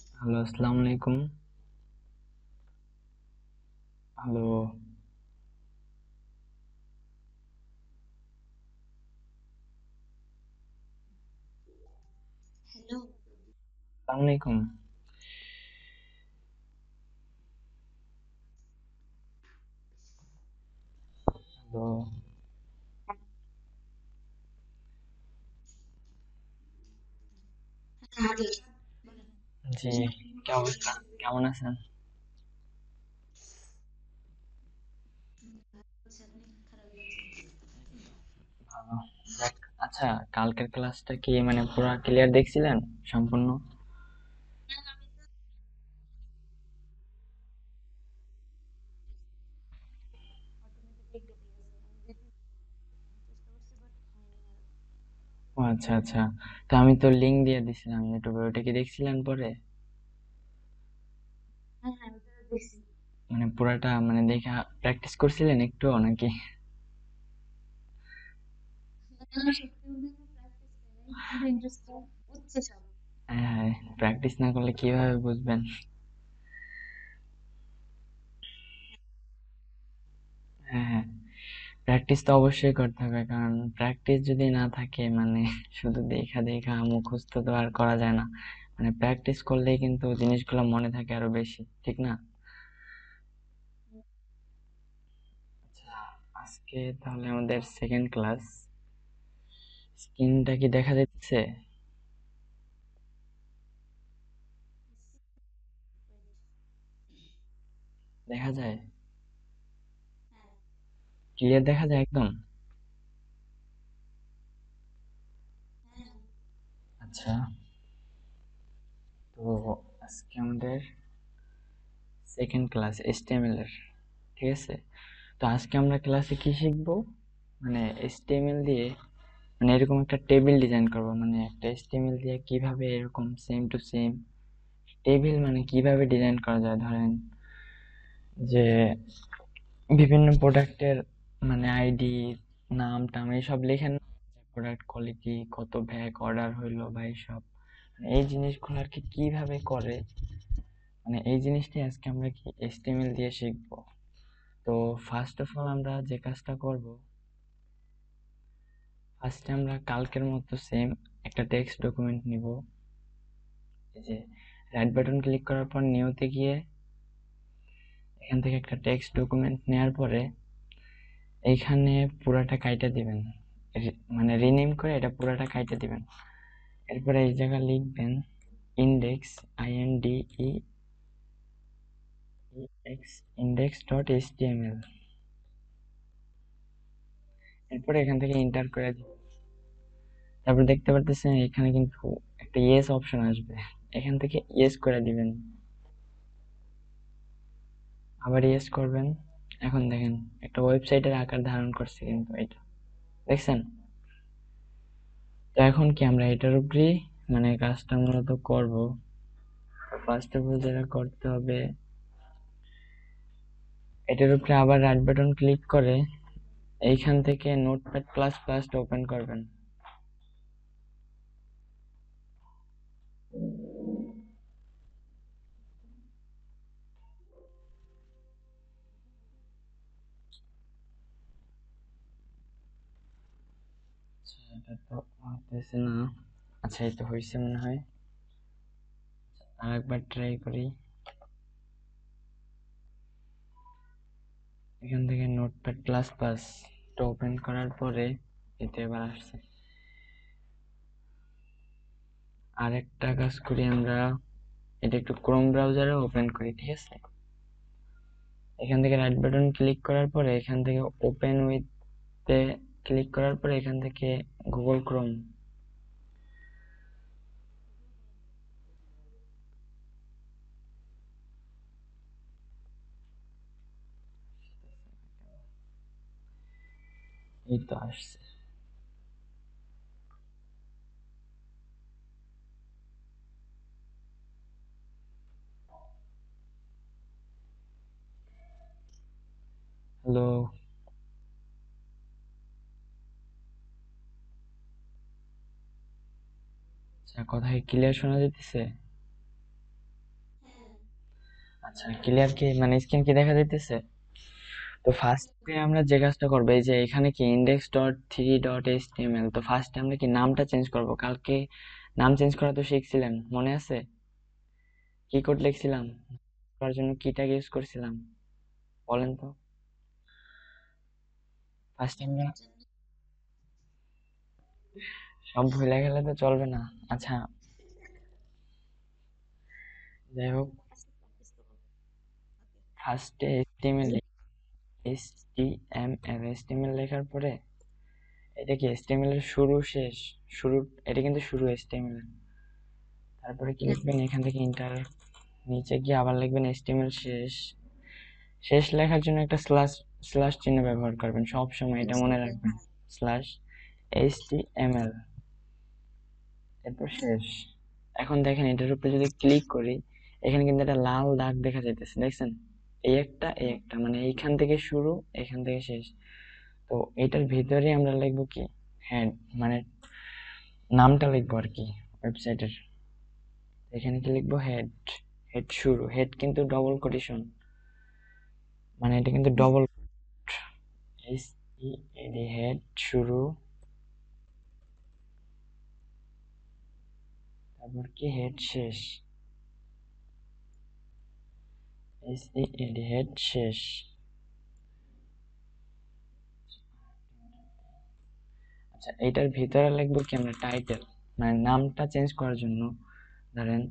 Hello, আসসালামু আলাইকুম। Hello, আসসালামু আলাইকুম। হ্যালো, জি, কি অবস্থা? কেমন আছেন? ভালো। আচ্ছা, কালকের ক্লাসটা কি মানে পুরো ক্লিয়ার দেখছিলেন? সম্পূর্ণ? ও আচ্ছা আচ্ছা। তো আমি তো লিংক দিয়ে দিছিলাম ইউটিউবে, ওটা কি দেখছিলেন পরে? মানে পুরাটা মানে দেখা প্র্যাকটিস করছিলেন একটু নাকি? হ্যাঁ হ্যাঁ, প্র্যাকটিস না করলে কিভাবে বুঝবেন? হ্যাঁ হ্যাঁ, প্র্যাকটিস তো অবশ্যই করতে হবে, কারণ প্র্যাকটিস যদি না থাকে মানে শুধু দেখা দেখা মুখস্থ তো আর করা যায় না। মানে প্র্যাকটিস করলেই কিন্তু জিনিসগুলো মনে থাকে আরো বেশি, ঠিক না? আচ্ছা, আজকে তাহলে আমাদের সেকেন্ড ক্লাস। স্ক্রিনটা কি দেখা যাচ্ছে? দেখা যায়? ক্লিয়ার দেখা যায় একদম? আচ্ছা, তো আজকে আমাদের সেকেন্ড ক্লাস HTML এর, ঠিক আছে? তো আজকে আমরা ক্লাসে কি শিখবো? মানে HTML দিয়ে মানে এরকম একটা টেবিল ডিজাইন করব, মানে একটা HTML দিয়ে কিভাবে এরকম সেম টু সেম টেবিল মানে কিভাবে ডিজাইন করা যায়। ধরেন যে বিভিন্ন প্রোডাক্টের মানে আইডি, নাম টাম এইসব লেখেন, প্রোডাক্ট কোয়ালিটি, কত ভ্যাক অর্ডার হইলো বা এইসব, মানে এই জিনিসগুলো আর কি কিভাবে করে, মানে এই জিনিসটাই আজকে আমরা কি HTML দিয়ে শিখবো। তো ফার্স্ট অফ অল আমরা যে কাজটা করব, ফার্স্টে আমরা কালকের মতো সেম একটা টেক্সট ডকুমেন্ট নিব। এই যে রাইট বাটন ক্লিক করার পর নিউতে গিয়ে এখান থেকে একটা টেক্সট ডকুমেন্ট নেওয়ার পরে এইখানে পুরাটা কাইটা দিবেন, মানে রিনেম করে এটা পুরাটা কাইটা দিবেন। এরপরে এই জায়গায় লিখবেন index, INDE x, index dot HTML। এরপরে এখান থেকে এন্টার করে দিবেন। তারপর দেখতে পারতেছেন এখানে কিন্তু একটা ইয়েস অপশন আসবে, এখান থেকে ইয়েস করে দিবেন, আবার ইয়েস করবেন। এখন দেখেন একটা ওয়েবসাইটের আকার ধারণ করছে কিন্তু এটা, দেখছেন? তো এখন কি আমরা এটার উপরেই মানে কাজটা মূলত করব। ফার্স্ট অফ অল যেটা করতে হবে, এটার উপরে আবার রাইট বাটন ক্লিক করে এইখান থেকে নোটপ্যাড প্লাস প্লাস ওপেন করবেন। আচ্ছা, এটা তো হতেছে না। আচ্ছা, এই তো হয়েছে মনে হয়। আর একবার ট্রাই করি। এখান থেকে নোটপ্যাড প্লাস প্লাস ওপেন করার পরে এতে এবার আসছে। আর একটা কাজ করি আমরা, এটা একটু ক্রোম ব্রাউজারে ওপেন করি, ঠিক আছে? এখান থেকে রাইট বাটন ক্লিক করার পরে এখান থেকে ওপেন উইথ তে ক্লিক করার পরে এখান থেকে গুগল ক্রোম। এই তো আসছে। হ্যালো। আচ্ছা, কথা কি ক্লিয়ার শোনা যেতেছে? আচ্ছা, ক্লিয়ার কি, মানে স্ক্রিন কি দেখা যাইতেছে? তো ফার্স্টে আমরা যে কাজটা করবো, এই যে এখানে কি index dot three dot HTML, তো ফার্স্টে আমরা কি নামটা চেঞ্জ করব। কালকে নাম চেঞ্জ করা তো শিখছিলেন, মনে আছে? কি কোড লিখছিলাম করার জন্য, কি ট্যাগ ইউজ করছিলাম বলেন তো? ফার্স্টে আমরা সব ভুলে গেলে তো চলবে না। আচ্ছা, যাই হোক, ফার্স্টে এইচটিএমএল, এইচটিএমএল লেখার পরে এটা কি এইচটিএমএল এর শুরু শেষ, শুরু, এটা কিন্তু শুরু এইচটিএমএল এর। তারপরে কি লিখবেন এখান থেকে ইন্টার, নিচে গিয়ে আবার লিখবেন এইচটিএমএল শেষ। শেষ লেখার জন্য একটা স্ল্যাশ, স্ল্যাশ চিহ্ন ব্যবহার করবেন সব সময়, এটা মনে রাখবেন। স্ল্যাশ এইচটিএমএল, এরপর শেষ। এখন দেখেন এটার উপরে যদি ক্লিক করি, এখানে কিন্তু একটা লাল দাগ দেখা যাইতেছে, দেখছেন? এই একটা মানে এইখান থেকে শুরু, এখান থেকে শেষ। তো এটার ভিতরে আমরা লিখবো কি, হেড, মানে নামটা লিখবো আর কি ওয়েবসাইটের। এখানে কি লিখবো, হেড। হেড শুরু, হেড কিন্তু ডবল কোটেশন, মানে এটা কিন্তু ডবল, এস ই এডি, হেড শুরু, তারপর কি হেড শেষ, এস ই এডি, হেড শেষ। আচ্ছা, এইটার ভিতরে লিখবো কি আমরা টাইটেল, মানে নামটা চেঞ্জ করার জন্য। ধরেন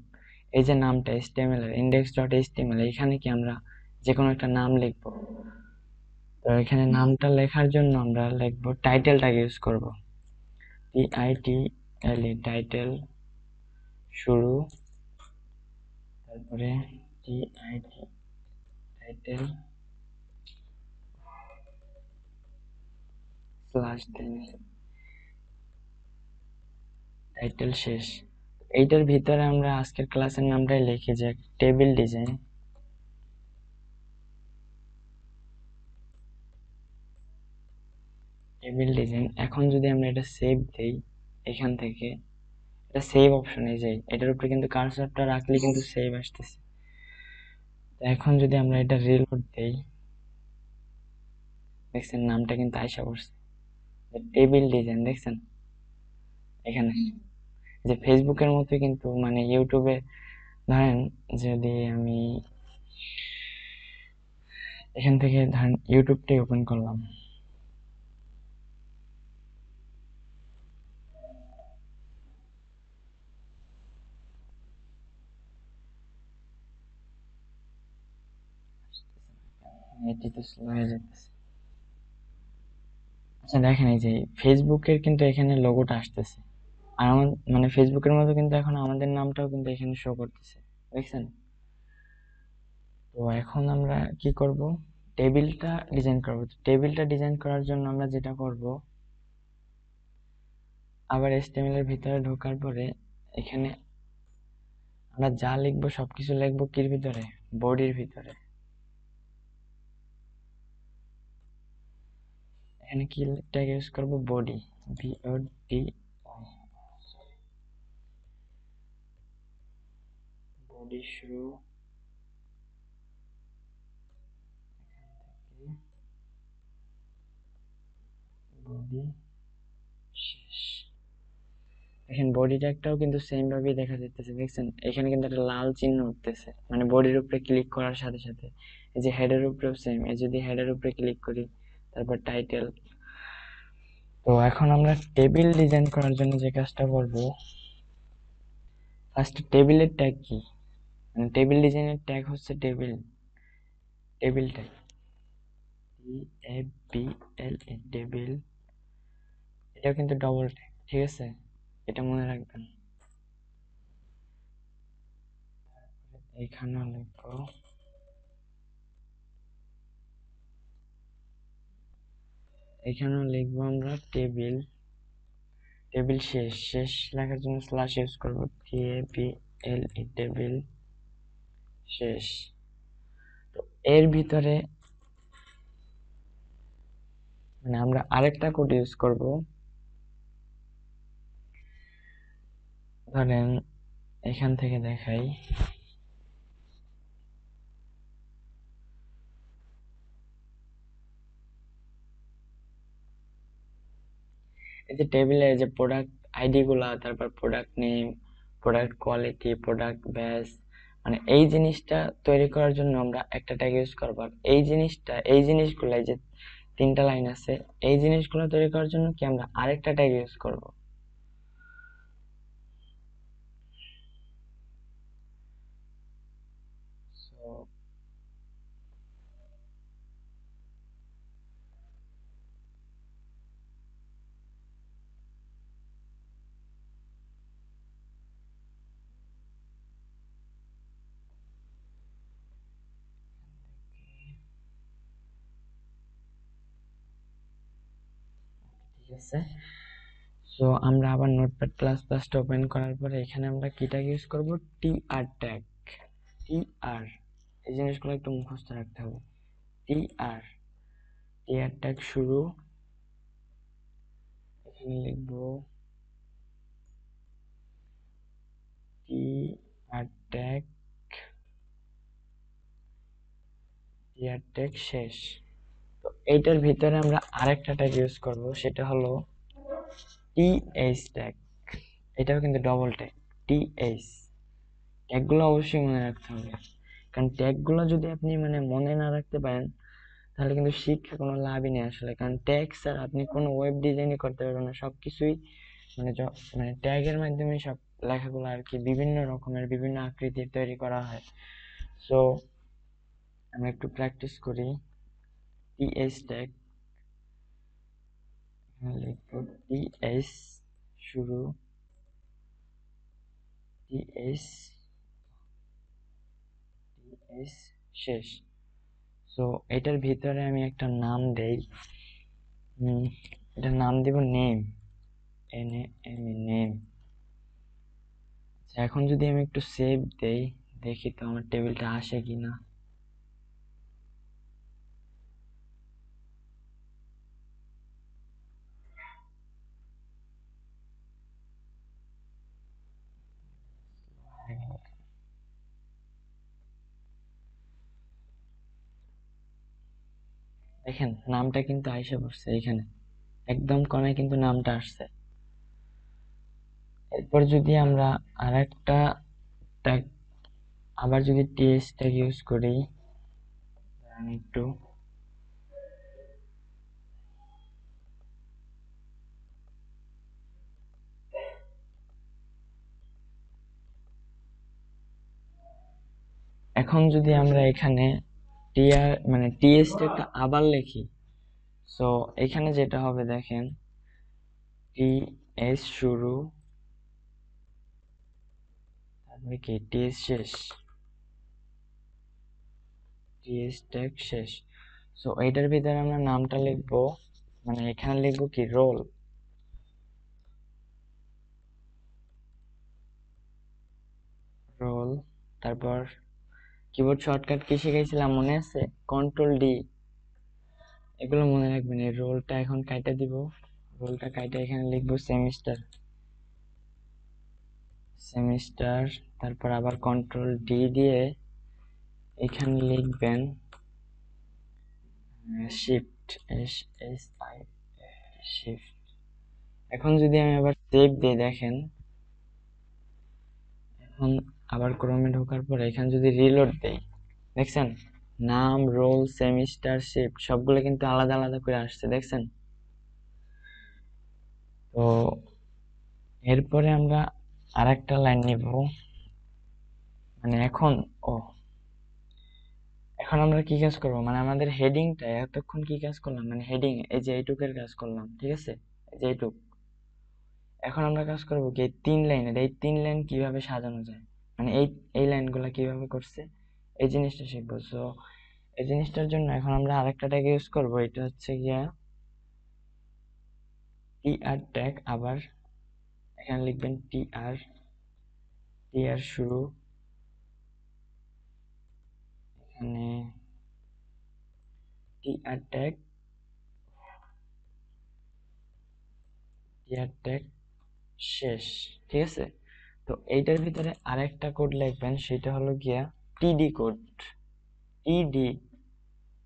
এই যে নামটা এইচটিএমএল এর ইন্ডেক্স ডট এইচটিএমএল, এখানে কি আমরা যে কোনো একটা নাম লিখবো। তো এখানে নামটা লেখার জন্য আমরা লিখবো টাইটেলটাকে ইউজ করব, TITLE, টাইটেল শুরু, তারপরে TIT, টাইটেল স্ল্যাশ দেন টাইটেল শেষ। এইটার ভিতরে আমরা আজকের ক্লাসের নামটাই লিখি যে টেবিল ডিজাইন। টেবিল ডিজাইন, এখন যদি আমরা এটা সেভ দেই, এখান থেকে এটা সেভ অপশনে যাই, এটার উপরে কিন্তু কার্সরটা রাখলে কিন্তু সেভ আসতেছে। তো এখন যদি আমরা এটা রিলোড দেই, দেখছেন নামটা কিন্তু আইসা পড়ছে, টেবিল ডিজাইন, দেখছেন? এখানে যে ফেসবুকের মতো কিন্তু, মানে ইউটিউবে ধরেন যদি আমি এখান থেকে ধরেন ইউটিউবটাই ওপেন করলাম, এটি তো স্লো হয়ে যাচ্ছে। আচ্ছা দেখেন, এই যে ফেসবুকের কিন্তু এখানে লোগোটা আসতেছে, আর আমার মানে ফেসবুকের মতো কিন্তু এখন আমাদের নামটাও কিন্তু এখানে শো করতেছে, দেখছেন? তো এখন আমরা কি করব, টেবিলটা ডিজাইন করব। টেবিলটা ডিজাইন করার জন্য আমরা যেটা করব, আবার এইচটিএমএল এর ভিতরে ঢোকার পরে এখানে আমরা যা লিখবো সবকিছু লিখবো কির ভিতরে, বডির ভিতরে। এখানে কি ট্যাগ ইউজ করব, বডি, BODY, বডি শুরু, বডি শেষ। দেখেন বডি ট্যাগটাও কিন্তু সেম ভাবেই দেখা যাইতেছে, দেখছেন? এখানে কিন্তু একটা লাল চিহ্ন উঠতেছে, মানে বডির উপরে ক্লিক করার সাথে সাথে। এই যে হেডের উপরেও সেম, এই যদি হেডের উপরে ক্লিক করি, তারপর টাইটেল। তো এখন আমরা টেবিল ডিজাইন করার জন্য যে কাজটা করব, ফার্স্ট টেবিলের ট্যাগ কি, মানে টেবিল ডিজাইনের ট্যাগ হচ্ছে table, table tag, TABL, table. এটাও কিন্তু ডবল ট্যাগ, ঠিক আছে? এটা মনে রাখবেন। এখানেও লিখবো, এখানেও লিখবো আমরা টেবিল, টেবিল শেষ, শেষ লেখার জন্য স্ল্যাশ ইউজ করবো, TABLE, টেবিল শেষ। তো এর ভিতরে মানে আমরা আরেকটা কোড ইউজ করব। ধরেন এখান থেকে দেখাই, এই যে টেবিলের যে প্রোডাক্ট আইডি গুলা, তারপর product name, product quality, product batch, মানে এই জিনিসটা তৈরি করার জন্য আমরা একটা ট্যাগ ইউজ করবো। আর এই জিনিসগুলো, এই যে 3টা লাইন আছে, এই জিনিসগুলো তৈরি করার জন্য কি আমরা আরেকটা ট্যাগ ইউজ করব। So, ঠিক আছে। সো আমরা আবার নোটপ্যাড প্লাস প্লাসটা ওপেন করার পরে এখানে আমরা কি ট্যাগ ইউজ করব? TR tag. টিআর, এই জিনিসগুলো একটু মুখস্থ রাখতে হবে। টিআর, টিআর ট্যাগ শুরু, এখানে লিখবো টিআর ট্যাগ, টিআর ট্যাগ শেষ। তো এইটার ভিতরে আমরা আরেকটা ট্যাগ ইউজ করব, সেটা হলো টিএইচ ট্যাগ। এটাও কিন্তু ডবল ট্যাগ, টিএইচ। ট্যাগগুলো অবশ্যই মনে রাখতে হবে, কারণ ট্যাগগুলো যদি আপনি মানে মনে না রাখতে পারেন তাহলে কিন্তু শিক্ষা কোনো লাভই নেই আসলে। কারণ ট্যাগ স্যার আপনি কোনো ওয়েব ডিজাইনই করতে পারবেন না, সবকিছুই মানে মানে ট্যাগের মাধ্যমে সব লেখাগুলো আর কি বিভিন্ন রকমের বিভিন্ন আকৃতির তৈরি করা হয়। সো আমরা একটু প্র্যাকটিস করি। টিএইচ ট্যাগ, এখানে লিখবো টিএইচ শুরু, টিএইচ, টিএইচ শেষ। সো এটার ভিতরে আমি একটা নাম দেই, এটার নাম দিব নেম, নেম। এখন যদি আমি একটু সেভ দেই, দেখি তো আমার টেবিলটা আসে কিনা। দেখেন নামটা কিন্তু আইসা পড়ছে এখানে, একদম কোনায় কিন্তু নামটা আসছে। এরপর যদি আমরা আরেকটা ট্যাগ, আবার যদি টিএস ট্যাগ ইউজ করি, একটু এখন যদি আমরা এখানে টিআর মানে টিএস ট্যাগটা আবার লিখি, সো এখানে যেটা হবে দেখেন, টিএস শুরু, তারপরে কি টিএস শেষ, টিএস ট্যাগ শেষ। সো এইটার ভিতরে আমরা নামটা লিখবো, মানে এখানে লিখবো কি রোল, রোল। তারপর কিবোর্ড শর্টকাট কি শিখাইছিলাম মনে আছে? Control D. এগুলো মনে রাখবেন। এই রোলটা এখন কাইটা দিব, রোলটা কাইটা এখানে লিখবো সেমিস্টার, সেমিস্টার। তারপর আবার কন্ট্রোল ডি দিয়ে এখানে লিখবেন shift, S S I, shift. এখন যদি আমি আবার সেভ দিই, দেখেন এখন আবার ক্রমে ঢোকার পরে এখানে যদি রিলোড দেই, দেখছেন নাম, রোল, সেমিস্টার, শিফট সবগুলো কিন্তু আলাদা আলাদা করে আসছে, দেখছেন? তো এরপরে আমরা আরেকটা লাইন নিব, মানে এখন ও এখন আমরা কি কাজ করব, মানে আমাদের হেডিংটা এতক্ষণ কি কাজ করলাম, মানে হেডিং এই যে এইটুকের কাজ করলাম, ঠিক আছে, এই যে এইটুক। এখন আমরা কাজ করব কি এই 3 লাইনের, এই 3 লাইন কিভাবে সাজানো যায়, মানে এই এই লাইনগুলা কিভাবে করছে এই জিনিসটা শিখবো। সো এই জিনিসটার জন্য এখন আমরা আরেকটা ট্যাগ ইউজ করব, এটা হচ্ছে গিয়া টিআর ট্যাগ। আবার এখানে লিখবেন টিআর, টিআর শুরু, এখানে টিআর ট্যাগ, টিআর ট্যাগ শেষ, ঠিক আছে। তো এইটার ভিতরে আরেকটা কোড লিখবেন, সেটা হলো গিয়া টিডি কোড, টিডি,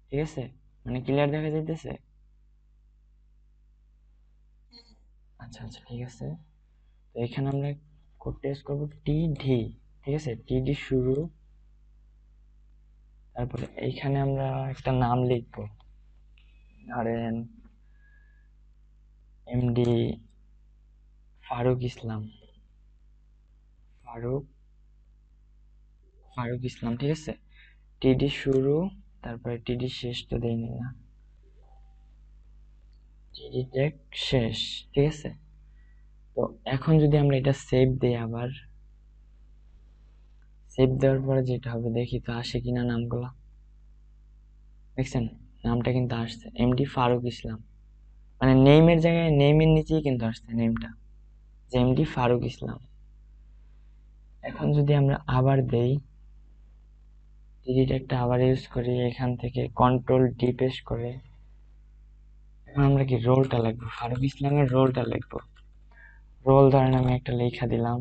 ঠিক আছে। মানে ক্লিয়ার দেখা যাইতেছে? আচ্ছা আচ্ছা ঠিক আছে। তো এখানে আমরা কোড টেস্ট করবো টিডি, ঠিক আছে, টিডি শুরু। তারপরে এইখানে আমরা একটা নাম লিখবো, ধরেন এমডি ফারুক ইসলাম, ফারুক ফারুক ইসলাম, ঠিক আছে। টিডি শুরু, তারপরে টিডি শেষ তো দেয়নি না, টিডি টেক শেষ, ঠিক আছে। তো এখন যদি আমরা এটা সেভ দিই, আবার সেভ দেওয়ার পরে যেটা হবে দেখি তো আসে কিনা নামগুলো। দেখছেন নামটা কিন্তু আসছে, এমডি ফারুক ইসলাম, মানে নেমের জায়গায় নেমের নিচেই কিন্তু আসছে নেমটা, যে এমডি ফারুক ইসলাম। এখন যদি আমরা আবার দেই, ডিলিট একটা আবার ইউজ করি, এখান থেকে কন্ট্রোল ডি পেস্ট করে এখন আমরা কি রোলটা লিখবো, ফারুক ইসলামের রোলটা লিখবো। রোল ধরেন আমি একটা লেখা দিলাম,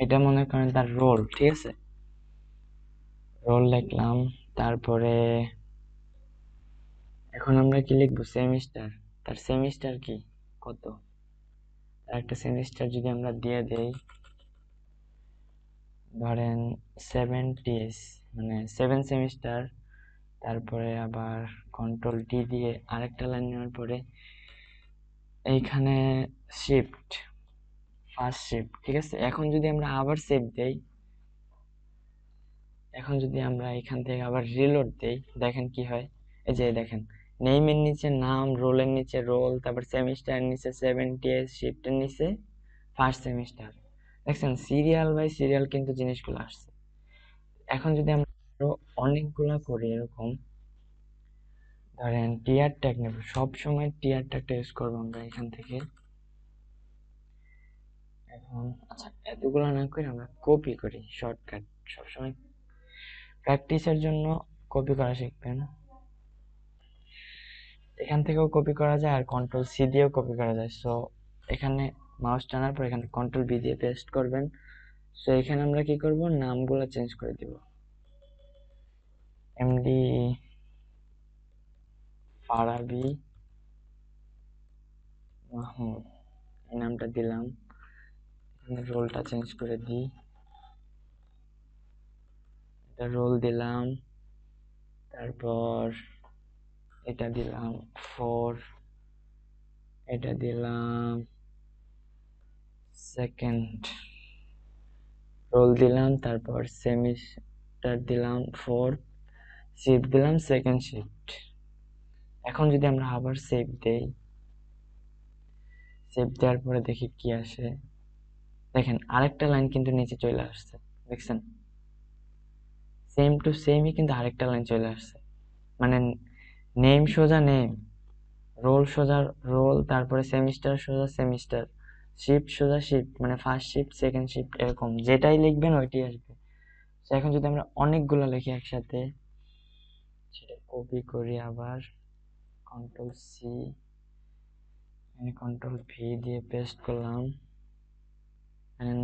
এটা মনে করেন তার রোল, ঠিক আছে। রোল লিখলাম, তারপরে এখন আমরা কি লিখবো, সেমিস্টার, তার সেমিস্টার কি কত, তার একটা সেমিস্টার যদি আমরা দিয়ে দেই, ধরেন 7 টিএস, মানে 7 সেমিস্টার। তারপরে আবার কন্ট্রোল ডি দিয়ে আরেকটা লাইন নেওয়ার পরে এইখানে শিফট, ফার্স্ট শিফট, ঠিক আছে। এখন যদি আমরা আবার সেভ দেই, এখন যদি আমরা এখান থেকে আবার রিলোড দেই, দেখেন কি হয়। এই যে দেখেন, নেইমের নিচে নাম, রোলের নিচে রোল, তারপর সেমিস্টার নিচে 7 টিএস, শিফটের নিচে ফার্স্ট সেমিস্টার। দেখছেন সিরিয়াল বাই সিরিয়াল কিন্তু জিনিসগুলো আসছে। এখন যদি আমরা আরো অনেকগুলা করি এরকম, ধরেন টিয়ার ট্যাগ নেব, সবসময় টিয়ার ট্যাগটা ইউজ করবো আমরা এখান থেকে। এখন আচ্ছা এতগুলো না করে আমরা কপি করি, শর্টকাট সবসময় প্র্যাকটিসের জন্য কপি করা শিখবেন। এখান থেকেও কপি করা যায় আর কন্ট্রোল সি দিয়েও কপি করা যায়। সো এখানে মাউস টানার পর এখানে কন্ট্রোল বি দিয়ে পেস্ট করবেন। সো এখানে আমরা কি করব, নামগুলো চেঞ্জ করে দিব, এমডি ফারাবি মাহমুদ এই নামটা দিলাম। এখানে রোলটা চেঞ্জ করে দিই, এটা রোল দিলাম, তারপর এটা দিলাম 4, এটা দিলাম সেকেন্ড, রোল দিলাম, তারপর সেমিস্টার দিলাম 4, শিফট দিলাম সেকেন্ড শিফট। এখন যদি আমরা আবার সেভ দেই, সেভ দেওয়ার পরে দেখি কি আসে, দেখেন আরেকটা লাইন কিন্তু নিচে চলে আসছে, দেখছেন সেম টু সেমই কিন্তু আরেকটা লাইন চলে আসছে। মানে নেম সোজা নেম, রোল সোজা রোল, তারপরে সেমিস্টার সোজা সেমিস্টার, শিফট সোজা শিফট, মানে ফার্স্ট শিফট সেকেন্ড শিফট, এরকম যেটাই লিখবেন ওইটাই আসবে। তো এখন যদি আমরা অনেকগুলো লিখি একসাথে, সেটা কপি করি, আবার কন্ট্রোল সি, কন্ট্রোল ভি দিয়ে পেস্ট করলাম,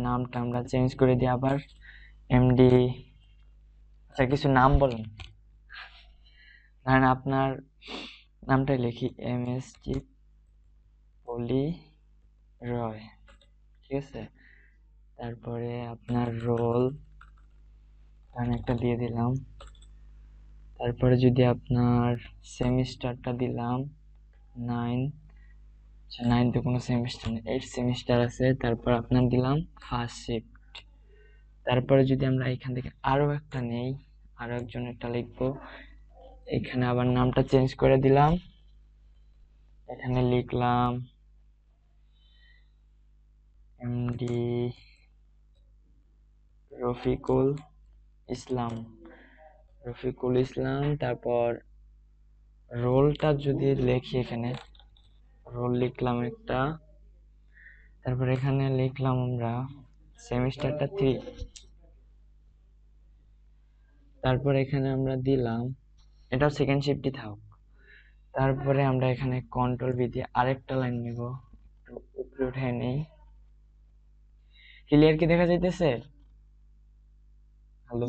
নামটা আমরা চেঞ্জ করে দিই আবার এমডি, আচ্ছা কিছু নাম বলেন, ধরেন আপনার নামটাই লিখি এমএসজি পলি রয়, ঠিক আছে। তারপরে আপনার রোল ধরেন একটা দিয়ে দিলাম, তারপরে যদি আপনার সেমিস্টারটা দিলাম 9, আচ্ছা 9 তো কোনো সেমিস্টার নেই, 8 সেমিস্টার আছে। তারপর আপনার দিলাম ফার্স্ট শিফট। তারপরে যদি আমরা এখান থেকে আরো একটা নেই, আরো একজন একটা লিখবো, এখানে আবার নামটা চেঞ্জ করে দিলাম, এখানে লিখলাম এমডি রফিকুল ইসলাম, রফিকুল ইসলাম। তারপর রোলটা যদি লিখি, এখানে রোল লিখলাম একটা, তারপর এখানে লিখলাম আমরা সেমিস্টারটা 3, তারপর এখানে আমরা দিলাম, এটাও সেকেন্ড শিফটই থাক। তারপরে আমরা এখানে কন্ট্রোল বি দিয়ে আরেকটা লাইন নিব, একটু উপরে উঠে নেই, ক্লিয়ার কি দেখা যাইতেছে? হ্যালো,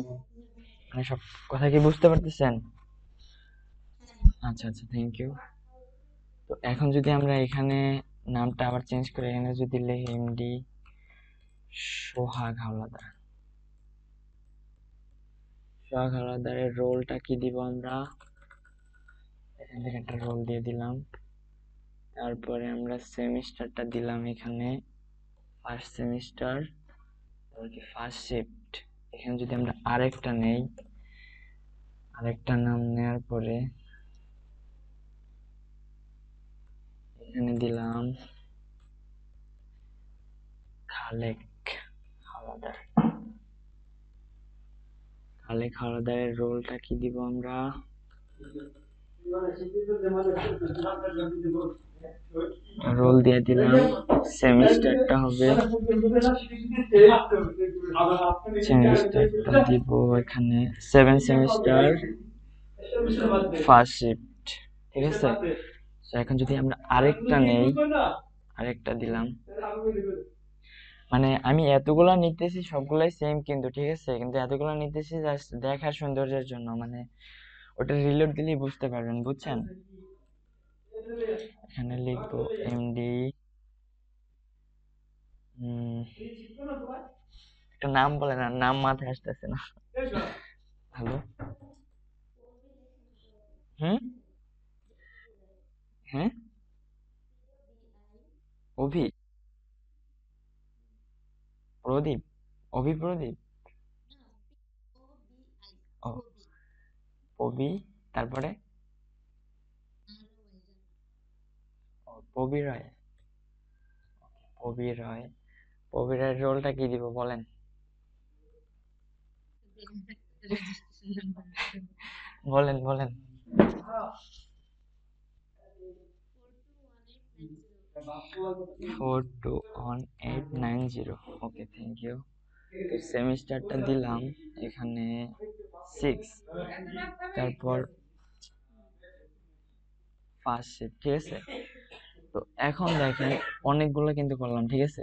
মানে সব কথা কি বুঝতে পারতেছেন? আচ্ছা আচ্ছা থ্যাংক ইউ। তো এখন যদি আমরা এখানে নামটা আবার চেঞ্জ করে এখানে যদি লিখি এমডি সোহাগ হাওলাদার, সোহাগ হাওলাদারের রোলটা কি দিব আমরা, এখান থেকে একটা রোল দিয়ে দিলাম। তারপরে আমরা সেমিস্টারটা দিলাম এখানে ফার্স্ট সেমিস্টার, তারপর কি ফার্স্ট শিফট। এখানে যদি আমরা আরেকটা নেই, আরেকটা নাম নেওয়ার পরে এখানে দিলাম খালেক হাওলাদার। খালেক হাওলাদারের রোলটা কি দিব আমরা, রোল দিয়ে দিলাম। সেমিস্টারটা হবে, সেমিস্টারটা দিব এখানে 7 সেমিস্টার ফার্স্ট শিফট, ঠিক আছে। তো এখন যদি আমরা আরেকটা নেই, আরেকটা দিলাম, মানে আমি এতগুলা নিতেছি সবগুলাই সেম কিন্তু, ঠিক আছে, কিন্তু এতগুলা নিতেছি জাস্ট দেখার সৌন্দর্যের জন্য, মানে ওটা রিলোড দিলেই বুঝতে পারবেন, বুঝছেন। এখানে লিখবো এমডি, একটা নাম বলে না, নাম মাথায় আসতেছে না। হ্যালো, হুম, হ্যাঁ, অভি, প্রদীপ, অভিপ্রদীপ, ও, অভি, তারপরে পবি রায়, পবি রায়, পবি রায়ের রোলটা কি দিব বলেন। বলেন বলেন। 421890, ওকে, থ্যাংক ইউ। তো সেমিস্টারটা দিলাম এখানে 6, তারপর ফার্স্ট শিফট, ঠিক আছে। তো এখন দেখেন অনেকগুলো কিন্তু করলাম, ঠিক আছে,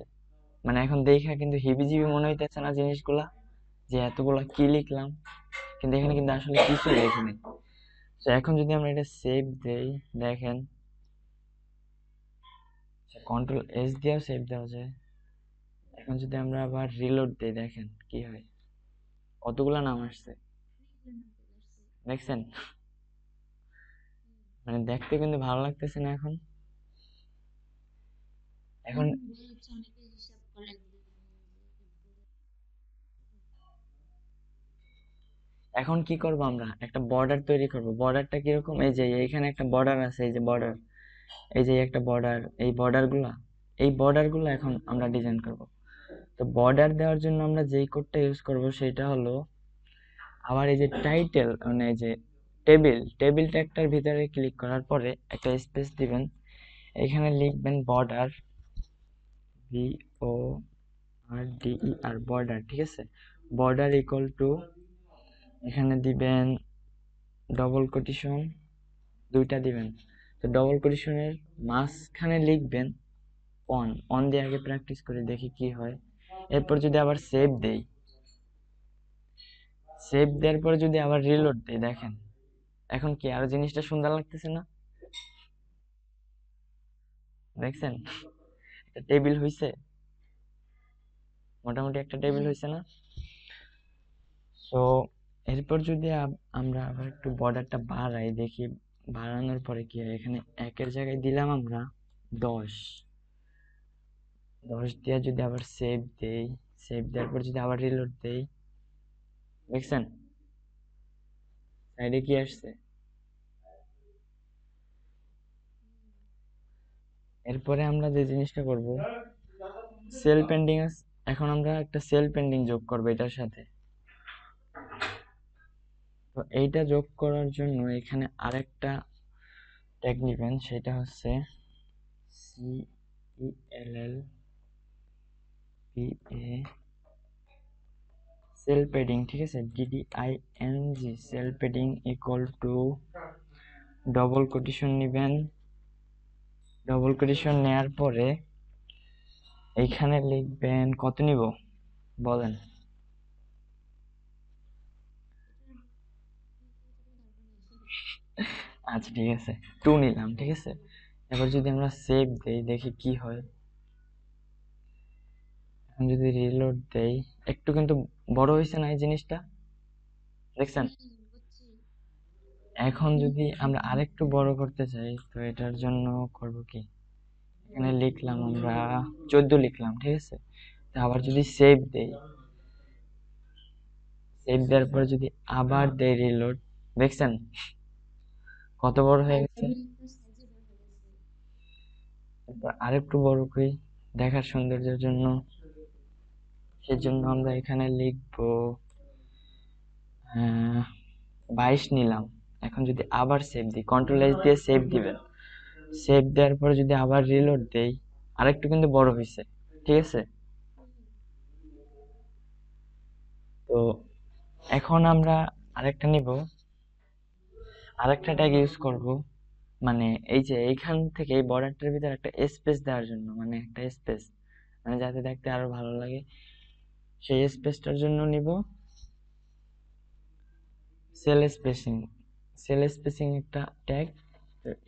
মানে এখন দেখা কিন্তু হিবিজিবি মনে হইতেছে না জিনিসগুলা, যে এতগুলা কি লিখলাম, কিন্তু এখানে কিন্তু আসলে কিছু লিখিনি। তো এখন যদি আমরা এটা সেভ দেই, দেখেন কন্ট্রোল এস দিয়েও সেভ দেওয়া যায়। এখন যদি আমরা আবার রিলোড দিই, দেখেন কি হয়, কতগুলা নাম আসছে, দেখছেন, মানে দেখতে কিন্তু ভালো লাগতেছে না এখন। এখন এখন কি করব, আমরা একটা বর্ডার তৈরি করব। বর্ডারটা কিরকম, এই যে এখানে একটা বর্ডার আছে, এই যে বর্ডার, এই যে একটা বর্ডার, এই বর্ডারগুলো এখন আমরা ডিজাইন করব। তো বর্ডার দেওয়ার জন্য আমরা যেই কোডটা ইউজ করব সেটা হলো, আবার এই যে টাইটেল, মানে এই যে টেবিল ট্যাগটার ভিতরে ক্লিক করার পরে একটা স্পেস দিবেন, এখানে লিখবেন বর্ডার, বি ও আর ডি ই আর, বর্ডার, ঠিক আছে। বর্ডার ইকুয়াল টু, এখানে দিবেন ডবল কোটেশন, দুইটা দিবেন। তো ডবল কোটেশনের মাঝখানে লিখবেন অন, অন দিয়ে আগে প্র্যাকটিস করে দেখি কি হয়। এরপর যদি আবার সেভ দেই, সেভ দেওয়ার পরে যদি আবার রিলোড দেই, দেখেন এখন কি আরো জিনিসটা সুন্দর লাগতেছে না, দেখছেন, একটা টেবিল হইছে, মোটামুটি একটা টেবিল হইছে না। সো এরপর যদি আমরা আবার একটু বর্ডারটা বাড়াই দেখি, বাড়ানোর পরে কি হয়, এখানে একের জায়গায় দিলাম আমরা 10, 10 দিয়ে যদি আবার সেভ দেই, সেভ দেওয়ার পর যদি আবার রিলোড দেই, দেখছেন সাইডে কি আসছে। এরপরে আমরা যে জিনিসটা করব, সেল পেন্ডিং আছে, এখন আমরা একটা সেল পেন্ডিং যোগ করব এটার সাথে। তো এইটা যোগ করার জন্য এখানে আরেকটা ট্যাগ নিবেন, সেটা হচ্ছে CELLPA, সেল পেডিং, ঠিক আছে, DDING, cell padding equal to double quotation নিবেন। ডবল কোটেশন নেয়ার পরে এইখানে লিখবেন কত নিব বলেন। আচ্ছা ঠিক আছে, 2 নিলাম, ঠিক আছে। এবার যদি আমরা সেভ দেই দেখি কি হয়। এখন যদি রিলোড দেই, একটু কিন্তু বড় হয়েছে না এই জিনিসটা, দেখছেন? এখন যদি আমরা আরেকটু বড় করতে চাই, তো এটার জন্য করব কি, এখানে লিখলাম আমরা 14 লিখলাম, ঠিক আছে। তো আবার যদি সেভ দেই, সেভ দেওয়ার পরে যদি আবার দেই রিলোড, দেখছেন কত বড় হয়ে গেছে। এরপর আরেকটু বড় করি দেখার সৌন্দর্যের জন্য, সেজন্য আমরা এখানে লিখবো 22 নিলাম। এখন যদি আবার সেভ দিই, কন্ট্রোল এস দিয়ে সেভ দিবেন, সেভ দেওয়ার পরে যদি আবার রিলোড দেই, আরেকটু কিন্তু বড় হয়েছে, ঠিক আছে। তো এখন আমরা আরেকটা নিব, আরেকটা ট্যাগ ইউজ করব, মানে এই যে এইখান থেকে এই বর্ডারটার ভিতরে একটা স্পেস দেওয়ার জন্য, মানে একটা স্পেস, মানে যাতে দেখতে আরো ভালো লাগে, সেই স্পেসটার জন্য নিব সেল স্পেসিং। সেল স্পেসিং একটা ট্যাগ,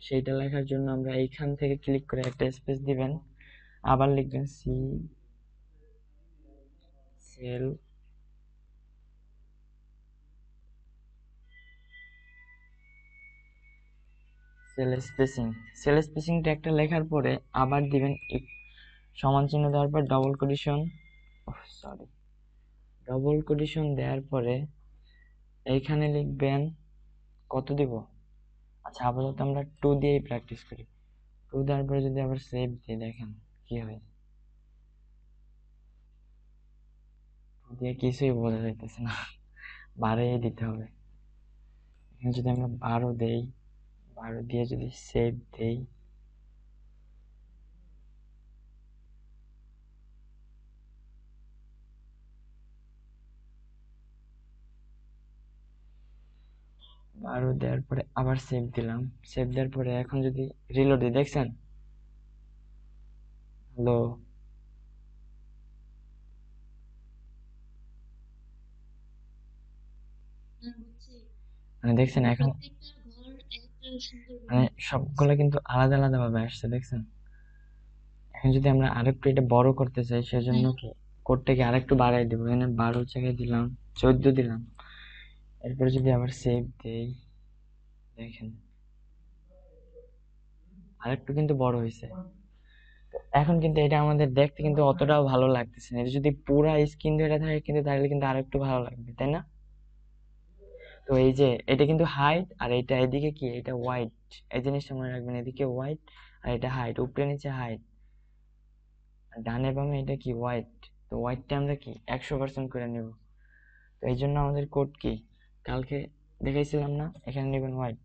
সেইটা লেখার জন্য আমরা এইখান থেকে ক্লিক করে একটা স্পেস দিবেন, আবার লিখবেন C cell cell spacing. Cell spacing ট্যাগটা লেখার পরে আবার দিবেন সমান চিহ্ন দেওয়ার পর double quotation, sorry, double quotation দেওয়ার পরে এইখানে লিখবেন কত দিব, আচ্ছা আপাতত আমরা 2 দিয়েই প্র্যাকটিস করি। 2 দেওয়ার পরে যদি আবার সেভ দিই, দেখেন কি হয়, 2 দিয়ে কিছুই বোঝা যাইতেছে না, বাড়িয়ে দিতে হবে। এখানে যদি আমরা 12 দেই, 12 দিয়ে যদি সেভ দেই, 12 দেওয়ার পরে আবার সেভ দিলাম, সেভ দেওয়ার পরে এখন যদি রিলোড দিই, দেখছেন, হ্যালো, মানে দেখছেন এখন, মানে সবগুলো কিন্তু আলাদা আলাদা ভাবে আসছে, দেখছেন। এখন যদি আমরা আরেকটু এটা বড় করতে চাই, সেজন্য কি কোডটাকে আরেকটু বাড়াই দিব, এখানে 12 জায়গায় দিলাম 14 দিলাম, এরপরে যদি আবার সেভ দেই, দেখেন আরেকটু কিন্তু বড় হয়েছে। এখন কিন্তু এটা আমাদের দেখতে কিন্তু অতটাও ভালো লাগতেছে না, এটা যদি পুরা স্ক্রিন ধরে থাকে কিন্তু তাহলে কিন্তু আরেকটু ভালো লাগবে, তাই না? তো এই যে এটা কিন্তু হাইট, আর এটা এদিকে কি, এটা হোয়াইট, এই জিনিসটা মনে রাখবেন, এদিকে হোয়াইট আর এটা হাইট, উপরে নিচে হাইট, আর ডানে বামে এটা কি হোয়াইট। তো হোয়াইটটা আমরা কি 100% করে নেব। তো এই জন্য আমাদের কোড কি কালকে দেখাইছিলাম না, এখানে নেবেন white,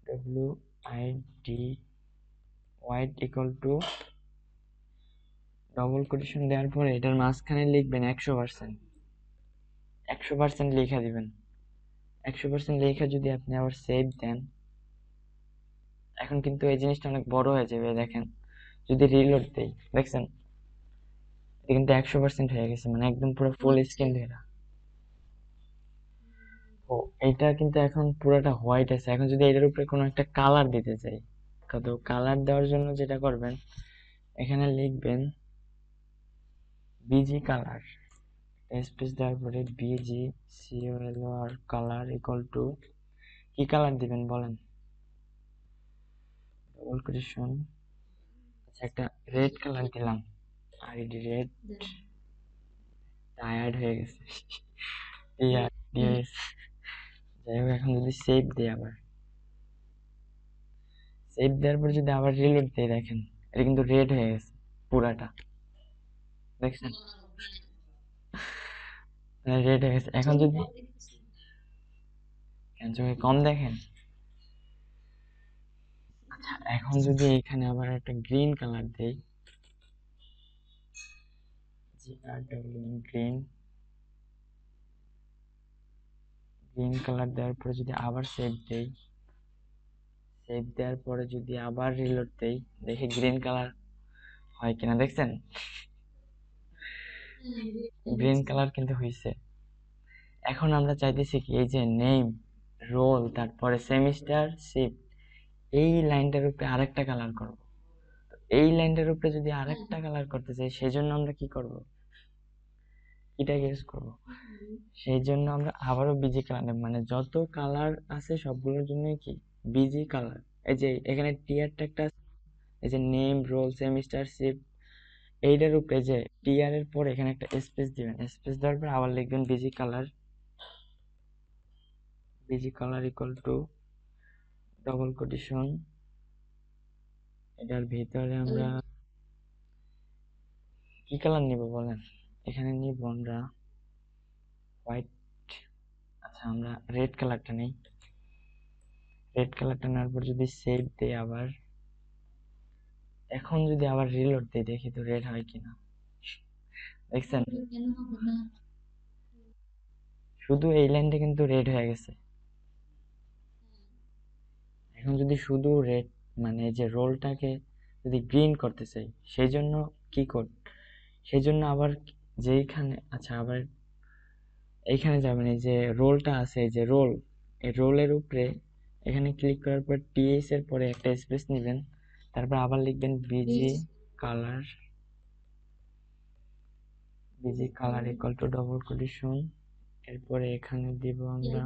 W I D, white equal to double quotation দেওয়ার পরে এটার মাঝখানে লিখবেন 100%, 100% লেখা দিবেন। 100% লেখা যদি আপনি আবার সেভ দেন, এখন কিন্তু এই জিনিসটা অনেক বড় হয়ে যাবে, দেখেন যদি রিলোড দেই, দেখছেন এটা কিন্তু 100% হয়ে গেছে, মানে একদম পুরো ফুল স্ক্রিন ধরে। ও, এটা কিন্তু এখন পুরোটা হোয়াইট আছে। এখন যদি এটার উপরে কোনো একটা কালার দিতে চাই, কত কালার দেওয়ার জন্য যেটা করবেন, এখানে লিখবেন বিজি কালার, স্পেস দেওয়ার পরে বিজি সিওএলআর কালার ইকুয়াল টু, কি কালার দিবেন বলেন, ডবল কোটেশন, আচ্ছা একটা রেড কালার দিলাম, আইডি রেড, টায়ার্ড হয়ে গেছে, টিআরডিএস। যাই হোক, এখন যদি সেভ দিই, আবার সেভ দেওয়ার পর যদি আবার রিলোড দিই, দেখেন এটা কিন্তু রেড হয়ে গেছে পুরাটা, দেখছেন রেড হয়ে গেছে। এখন যদি চোখে কম দেখেন, আচ্ছা এখন যদি এখানে আবার একটা গ্রিন কালার দেই, গ্রিন, গ্রিন কালার দেওয়ার পরে যদি আবার সেভ দেই, সেভ দেওয়ার পরে যদি আবার রিলোড দেই, দেখি গ্রিন কালার হয় কিনা, দেখছেন গ্রিন কালার কিন্তু হয়েছে। এখন আমরা চাইতেছি কি, এই যে নেম, রোল, তারপরে সেমিস্টার, শিফট, এই লাইনটার উপরে আরেকটা কালার করব। এই লাইনটার উপরে যদি আরেকটা কালার করতে চাই, সেজন্য আমরা কি করব? এটা ইউজ করব। সেই জন্য আমরা আবারও বিজি কালার, মানে যত কালার আছে সবগুলোর জন্যই কি বিজি কালার। এই যে এখানে টিয়ারটা একটা আছে, এই যে নেম, রোল, সেমিস্টার, শিফট, এইটার উপরে যে টিআর এর পরে এখানে একটা স্পেস দিবেন। স্পেস দেওয়ার পর আবার লিখবেন BG colour. BG colour equal to double quotation, এটার ভিতরে আমরা কি কালার নিব বলেন? এখানে নিব আমরা হোয়াইট। আচ্ছা, আমরা রেড কালারটা নেই। রেড কালারটা নেওয়ার পর যদি সেভ দেই আবার, এখন যদি আবার রিলোড দিই, দেখি তো রেড হয় কিনা। দেখছেন, শুধু এই লাইনটা কিন্তু রেড হয়ে গেছে। এখন যদি শুধু রেড, মানে এই যে রোলটাকে যদি গ্রিন করতে চাই, সেই জন্য কি কোড, সেই জন্য আবার যেইখানে, আচ্ছা আবার এইখানে যাবেন, এই যে রোলটা আছে, এই যে রোল, এই রোলের উপরে এখানে ক্লিক করার পর টিএস এর পরে একটা স্পেস নেবেন, তারপর আবার লিখবেন BG colour. BG colour equal to double quotation, এরপরে এখানে দিব আমরা,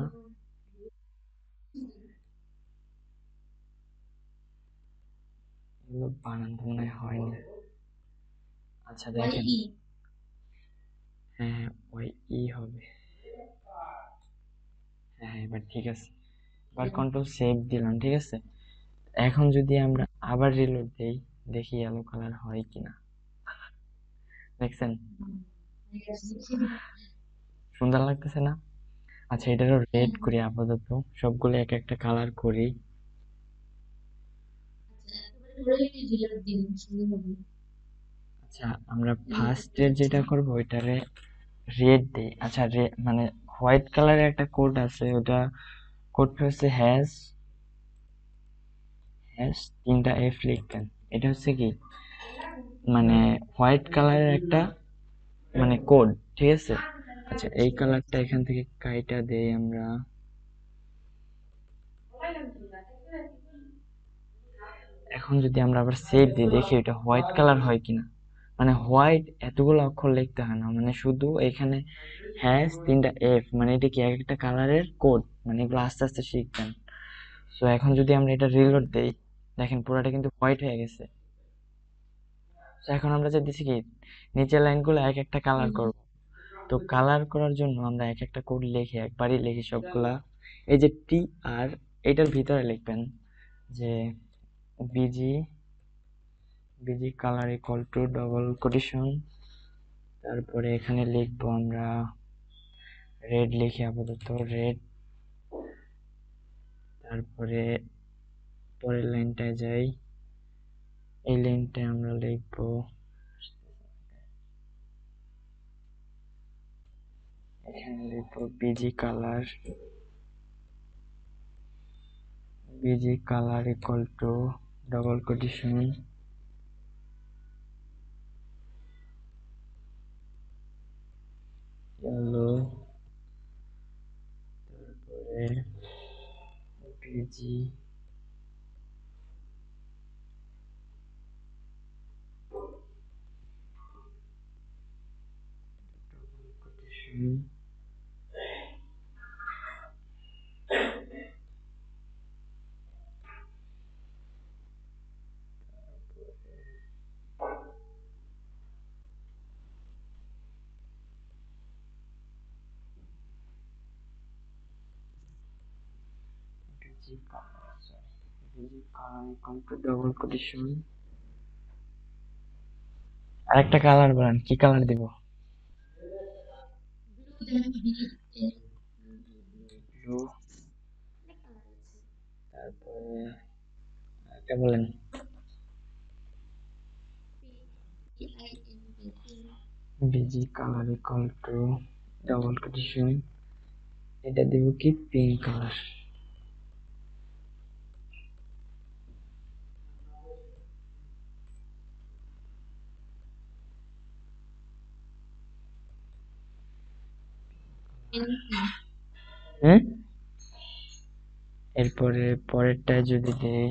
এগুলো বানান তো মনে হয়নি। আচ্ছা দেখেন, হ্যাঁ হ্যাঁ, ওই ই হবে। হ্যাঁ হ্যাঁ, এবার ঠিক আছে। এবার কন্ট্রোল সেভ দিলাম, ঠিক আছে। এখন যদি আমরা আবার রিলোড দেই, দেখি ইয়েলো কালার হয় কিনা। দেখছেন, সুন্দর লাগতেছে না? আচ্ছা, এটারও রেড করি আপাতত, সবগুলো এক একটা কালার করি। আচ্ছা, আমরা ফার্স্টের যেটা করব ওইটারে রেড দেই। আচ্ছা, মানে হোয়াইট কালারের একটা কোড আছে, ওটা কোডটা হচ্ছে হ্যাশ, হ্যাশ তিনটা এফ লিখবেন। এটা হচ্ছে কি, মানে হোয়াইট কালারের একটা মানে কোড, ঠিক আছে। আচ্ছা, এই কালারটা এখান থেকে কাইটা দেই আমরা। এখন যদি আমরা আবার সেভ দিই, দেখি এটা হোয়াইট কালার হয় কিনা। মানে হোয়াইট এতগুলো অক্ষর লিখতে হয় না, মানে শুধু এখানে হ্যাশ তিনটা এফ, মানে এটা কি এক একটা কালারের কোড, মানে এগুলো আস্তে আস্তে শিখবেন। সো এখন যদি আমরা এটা রিলোড দেই, দেখেন পুরাটা কিন্তু হোয়াইট হয়ে গেছে। তো এখন আমরা চাইতেছি কি নিচের লাইনগুলো এক একটা কালার করব। তো কালার করার জন্য আমরা এক একটা কোড লিখে একবারই লিখি সবগুলা। এই যে টি আর এটার ভিতরে লিখবেন যে busy, BG colour equal to double quotation, তারপরে এখানে লিখবো আমরা রেড, লিখি আপাতত রেড। তারপরে পরের লাইনটায় যাই, এই লাইনটায় আমরা লিখবো, এখানে লিখবো BG colour, BG colour equal to double quotation, yellow, তারপরে BG, quotation, BG colour, BG colour equal to double quotation. আরেকটা কালার বলেন, কি কালার দিব? ব্লু, তারপরে একটা বলেন। BG colour equal to double quotation, এটা দিব কি পিঙ্ক কালার। হুম, এরপরে পরেরটায় যদি দেই,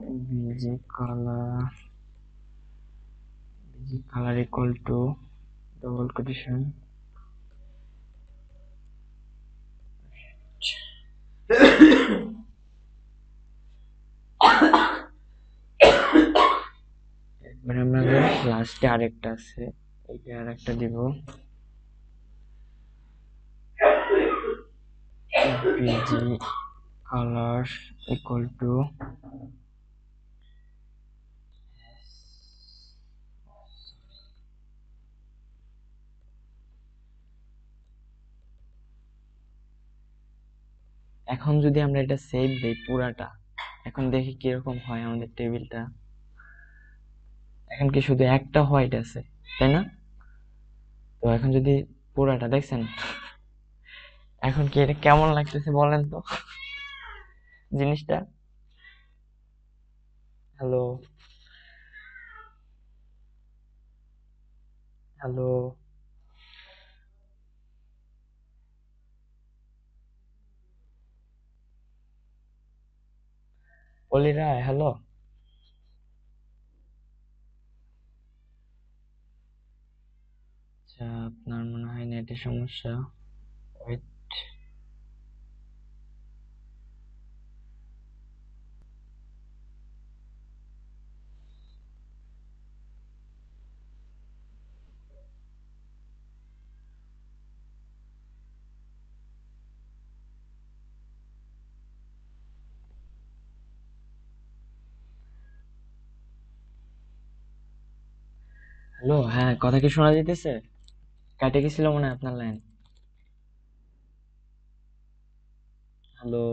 busy colour equal to double quotation এবার আমরা লাস্টে আরেকটা আছে, এইটা আরেকটা দিব, বিজি কালার ইকুয়াল টু এখন যদি আমরা এটা সেভ দেই পুরাটা, এখন দেখি কিরকম হয় আমাদের টেবিলটা। এখন কি শুধু একটা হোয়াইট আছে, তাই না? তো এখন যদি পুরাটা দেখছেন, এখন কি এটা কেমন লাগতেছে বলেন তো জিনিসটা? হ্যালো, হ্যালো, অলি রায়, হ্যালো। আচ্ছা, আপনার মনে হয় নেটের সমস্যা। ওয়েট। হ্যালো, হ্যাঁ, কথা কি শোনা যাইতেছে? কাটে গেছিল মনে হয় আপনার লাইন। হ্যালো,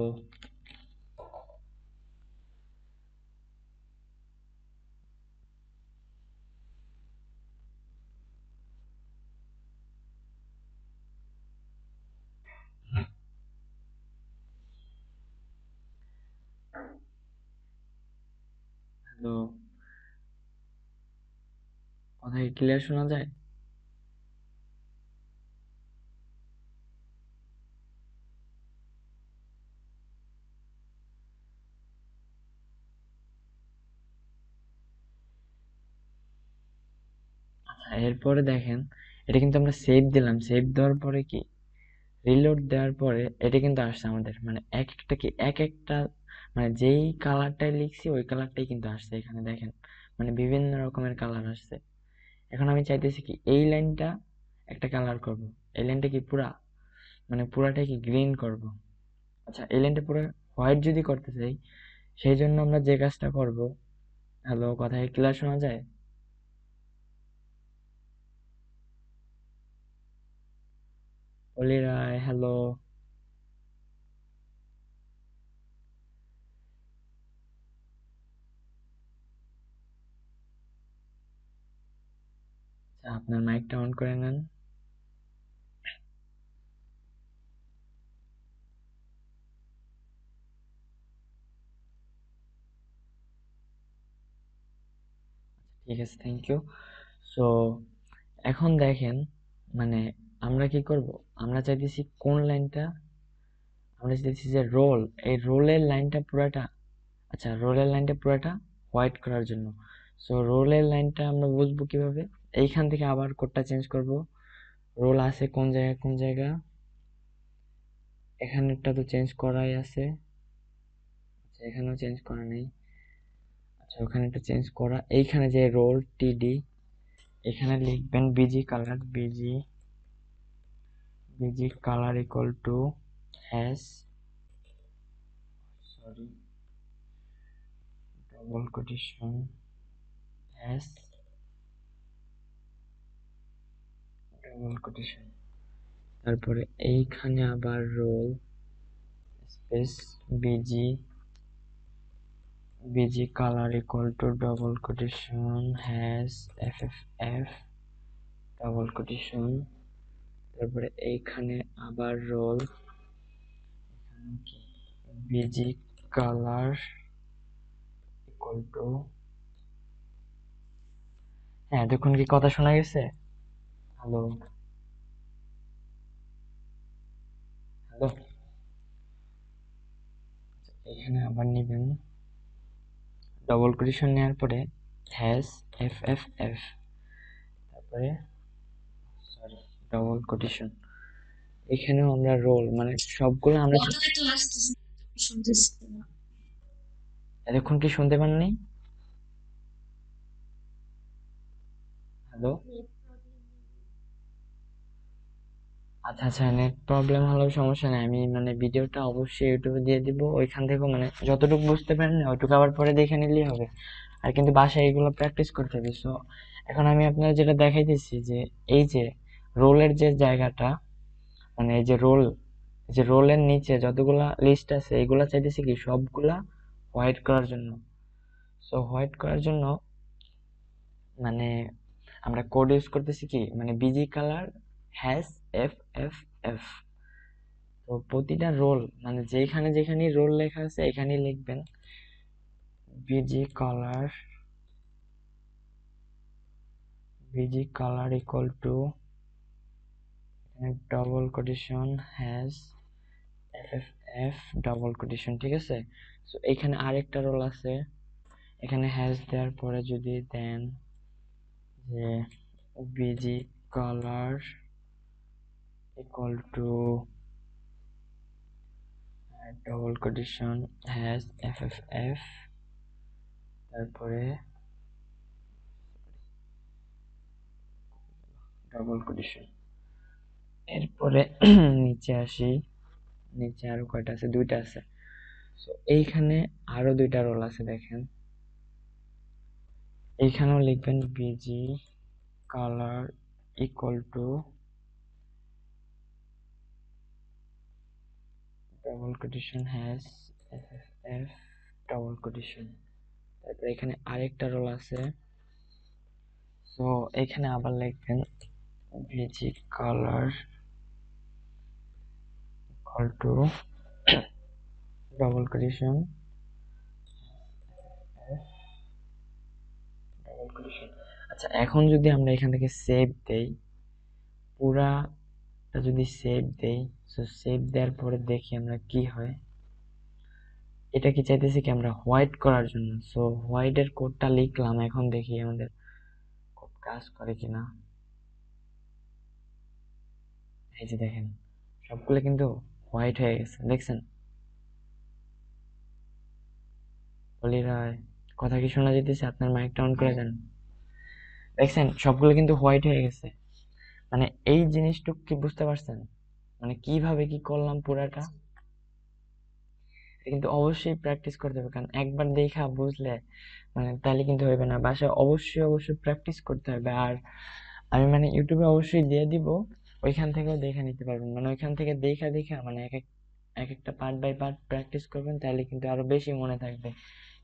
হ্যালো, কথা কি ক্লিয়ার শোনা যায়? আচ্ছা, এরপরে দেখেন, এটা কিন্তু আমরা সেভ দিলাম, সেভ দেওয়ার পরে কি রিলোড দেওয়ার পরে এটা কিন্তু আসছে আমাদের, মানে এক একটা কি এক একটা, মানে যেই কালারটাই লিখছি ওই কালারটাই কিন্তু আসছে এখানে দেখেন, মানে বিভিন্ন রকমের কালার আসছে। এখন আমি চাইতেছি কি এই লাইনটা একটা কালার করব, এই লাইনটা কি পুরা, মানে পুরাটাই কি গ্রিন করব। আচ্ছা, এই লাইনটা পুরো হোয়াইট যদি করতে চাই, সেই জন্য আমরা যে কাজটা করব, হ্যালো, কথা কি ক্লিয়ার শোনা যায়? অলি রায়, হ্যালো। আচ্ছা, আপনার মাইকটা অন করে নেন। ঠিক আছে, থ্যাংক ইউ। সো এখন দেখেন, মানে আমরা কি করব, আমরা চাইতেছি কোন লাইনটা, আমরা চাইতেছি যে রোল, এই রোলের লাইনটা পুরাটা, আচ্ছা রোলের লাইনটা পুরাটা হোয়াইট করার জন্য। সো রোলের লাইনটা আমরা বুঝবো কিভাবে, এইখান থেকে আবার কোডটা চেঞ্জ করব। রোল আছে কোন জায়গা কোন জায়গা, এখানেরটা তো চেঞ্জ করাই আছে, আচ্ছা এখানেও চেঞ্জ করা নেই, আচ্ছা ওখানে একটা চেঞ্জ করা, এইখানে যে রোল টিডি, এখানে লিখবেন BG colour, BG colour equal to hash, sorry, double quotation hash, double quotation, তারপরে এইখানে আবার row space BG, BG colour equal to double quotation hash F F F, double quotation, তারপরে এইখানে আবার row, BG colour equal to, হ্যাঁ এতক্ষণ কি কথা শোনা গেছে? হ্যালো, হ্যালো, এখানে আবার নিবেন ডবল কোটেশন নেওয়ার পরে হ্যাশ এফ এফ এফ, তারপরে সরি ডবল কোটেশন। এখানেও আমরা রোল মানে সবগুলো আমরা এতক্ষণ কি শুনতে পাননি? হ্যালো, আচ্ছা আচ্ছা, নেট প্রবলেম হলেও সমস্যা নেই, আমি মানে ভিডিওটা অবশ্যই ইউটিউবে দিয়ে দিব, ওইখান থেকে মানে যতটুকু বুঝতে পারেন ওইটুকু আবার পরে দেখে নিলেই হবে। আর কিন্তু বাসায় এগুলো প্র্যাকটিস করতে হবে। সো এখন আমি আপনার যেটা দেখাইতেছি যে এই যে রোলের যে জায়গাটা, মানে এই যে রোল, যে রোলের নিচে যতগুলা লিস্ট আছে এগুলা চাইতেছি কি সবগুলা হোয়াইট করার জন্য। সো হোয়াইট করার জন্য মানে আমরা কোড ইউজ করতেছি কি, মানে busy colour hash F F F. তো প্রতিটা রোল মানে যেখানে যেখানে রোল লেখা আছে এখানেই লিখবেন BG colour equal to double quotation hash F F F double quotation, ঠিক আছে। সো এখানে আরেকটা রোল আছে, এখানে হ্যাশ দেওয়ার পরে যদি দেন যে busy colour equal to double quotation hash F F F, তারপরে ডবল কোটেশন, এরপরে নিচে আসি, নিচে আরো কয়টা আছে, দুইটা আছে। তো এইখানে আরো দুইটা রোল আছে দেখেন, এইখানেও লিখবেন BG colour equal to double quotation hash F F F double quotation. তারপরে এখানে আরেকটা রোল আছে, সো এখানে আবার লিখবেন BG colour equal to double quotation double quotation. আচ্ছা এখন যদি আমরা এখান থেকে সেভ দেই, পুরাটা যদি সেভ দেই, সো সেভ দেওয়ার পরে দেখি আমরা কি হয়। এটা কি চাইতেছি কি আমরা হোয়াইট করার জন্য, সো হোয়াইটের কোডটা লিখলাম, এখন দেখি আমাদের কোড কাজ করে কিনা। এই যে দেখেন সবগুলো কিন্তু হোয়াইট হয়ে গেছে, দেখছেন? বলি রায়, কথা কি শোনা যেতেছে? আপনার মাইকটা অন করে দেন। দেখছেন সবগুলো কিন্তু হোয়াইট হয়ে গেছে। মানে এই জিনিসটুকু কি বুঝতে পারছেন, মানে কিভাবে কি করলাম পুরাটা? এটা কিন্তু অবশ্যই প্র্যাকটিস করতে হবে, কারণ একবার দেখা বুঝলে মানে তাহলে কিন্তু হইবে না, বাসায় অবশ্যই অবশ্যই প্র্যাকটিস করতে হবে। আর আমি মানে ইউটিউবে অবশ্যই দিয়ে দিব, ওইখান থেকেও দেখে নিতে পারবেন, মানে ওইখান থেকে দেখা দেখা মানে এক একটা পার্ট বাই পার্ট প্র্যাকটিস করবেন, তাহলে কিন্তু আরো বেশি মনে থাকবে।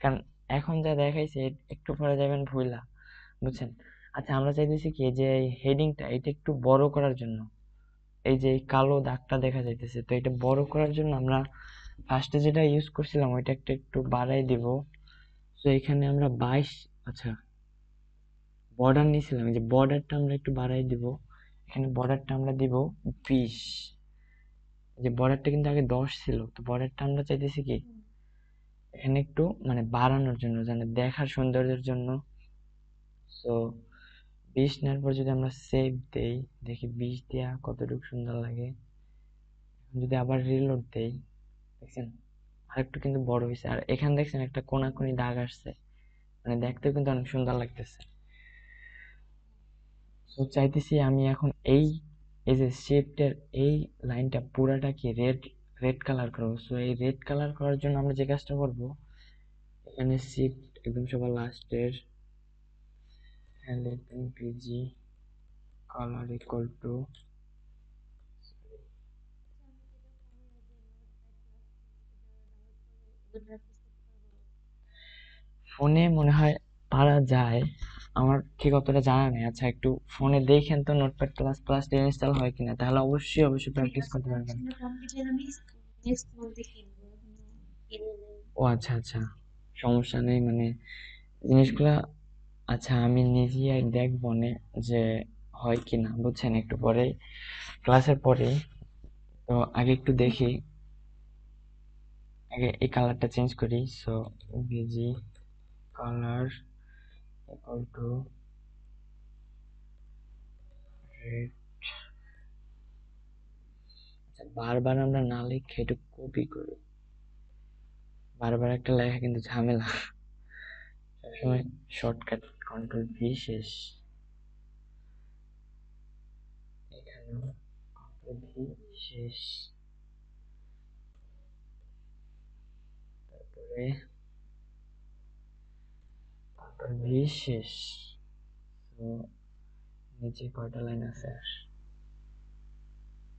কারণ এখন যা দেখাইছে একটু পরে যাবেন ভুলা, বুঝছেন? আচ্ছা আমরা চাইতেছি কি যে এই হেডিংটা এটা একটু বড় করার জন্য, এই যে এই কালো দাগটা দেখা যাইতেছে, তো এটা বড় করার জন্য আমরা ফার্স্টে যেটা ইউজ করছিলাম ওইটা একটু বাড়াই দিব। তো এখানে আমরা 22, আচ্ছা বর্ডার নিয়েছিলাম, এই যে বর্ডারটা আমরা একটু বাড়াই দিব, এখানে বর্ডারটা আমরা দিব 20। যে বর্ডারটা কিন্তু আগে 10 ছিল, তো বর্ডারটা আমরা চাইতেছি কি এখানে একটু মানে বাড়ানোর জন্য, যেন দেখার সৌন্দর্যের জন্য। সো 20 নেওয়ার পর যদি আমরা সেভ দেই, দেখি 20 দেওয়া কতটুকু সুন্দর লাগে। যদি আবার রিলোড দেই, দেখছেন আরেকটু কিন্তু বড় হয়েছে, আর এখানে দেখছেন একটা কোনাকুনি দাগ আসছে, মানে দেখতেও কিন্তু অনেক সুন্দর লাগতেছে। তো চাইতেছি আমি এখন এই এই যে শেপটার এই লাইনটা পুরাটা কি রেড রেড কালার করবো। সো এই রেড কালার করার জন্য আমরা যে কাজটা করব, এখানে শিফট একদম সবার লাস্টের লিখবেন পিজি কালার ইকুয়াল টু, ফোনে মনে হয় পারা যায়, আমার ঠিক অতটা জানা নেই। আচ্ছা একটু ফোনে দেখেন তো নোটপ্যাড প্লাস প্লাস ইনস্টল হয় কিনা, তাহলে অবশ্যই অবশ্যই প্র্যাকটিস করতে পারবেন। ও আচ্ছা আচ্ছা, সমস্যা নেই, মানে জিনিসগুলা আচ্ছা আমি নিজেই দেখবো নে যে হয় কিনা, বুঝছেন? একটু পরে ক্লাসের পরে, তো আগে একটু দেখি, আগে এই কালারটা চেঞ্জ করি। So busy color equal to red। আচ্ছা, বারবার আমরা না লিখে একটু কপি করি, বারবার একটা লেখা কিন্তু ঝামেলা। সবসময় শর্টকাট কন্ট্রোল ভি শেষ, এখানেও কন্ট্রোল ভি শেষ, তারপরে কন্ট্রোল ভি শেষ। তো নিচে কয়টা লাইন আছে আর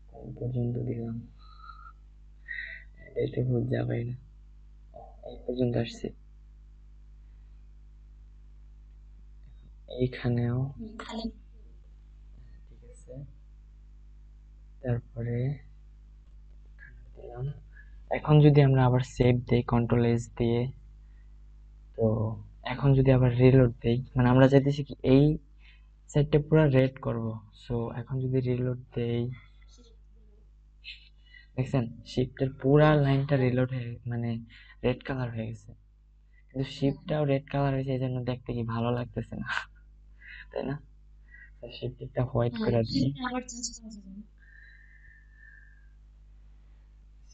কোন পর্যন্ত দিলাম, এটা ভুল যাবেই না, এই পর্যন্ত আসছি। এইখানেও ঠিক আছে, তারপরে দিলাম। এখন যদি আমরা আবার সেভ দেই কন্ট্রোল এস দিয়ে, তো এখন যদি আবার রিলোড দেই, মানে আমরা চাইতেছি কি এই সাইডটা পুরো রেড করব। সো এখন যদি রিলোড দেই, দেখছেন শিফটের পুরা লাইনটা রিলোড হয়ে মানে রেড কালার হয়ে গেছে, কিন্তু শিফটটাও রেড কালার হয়েছে, এই জন্য দেখতে কি ভালো লাগতেছে না, তাই না? শিফটটা হোয়াইট করে দিই,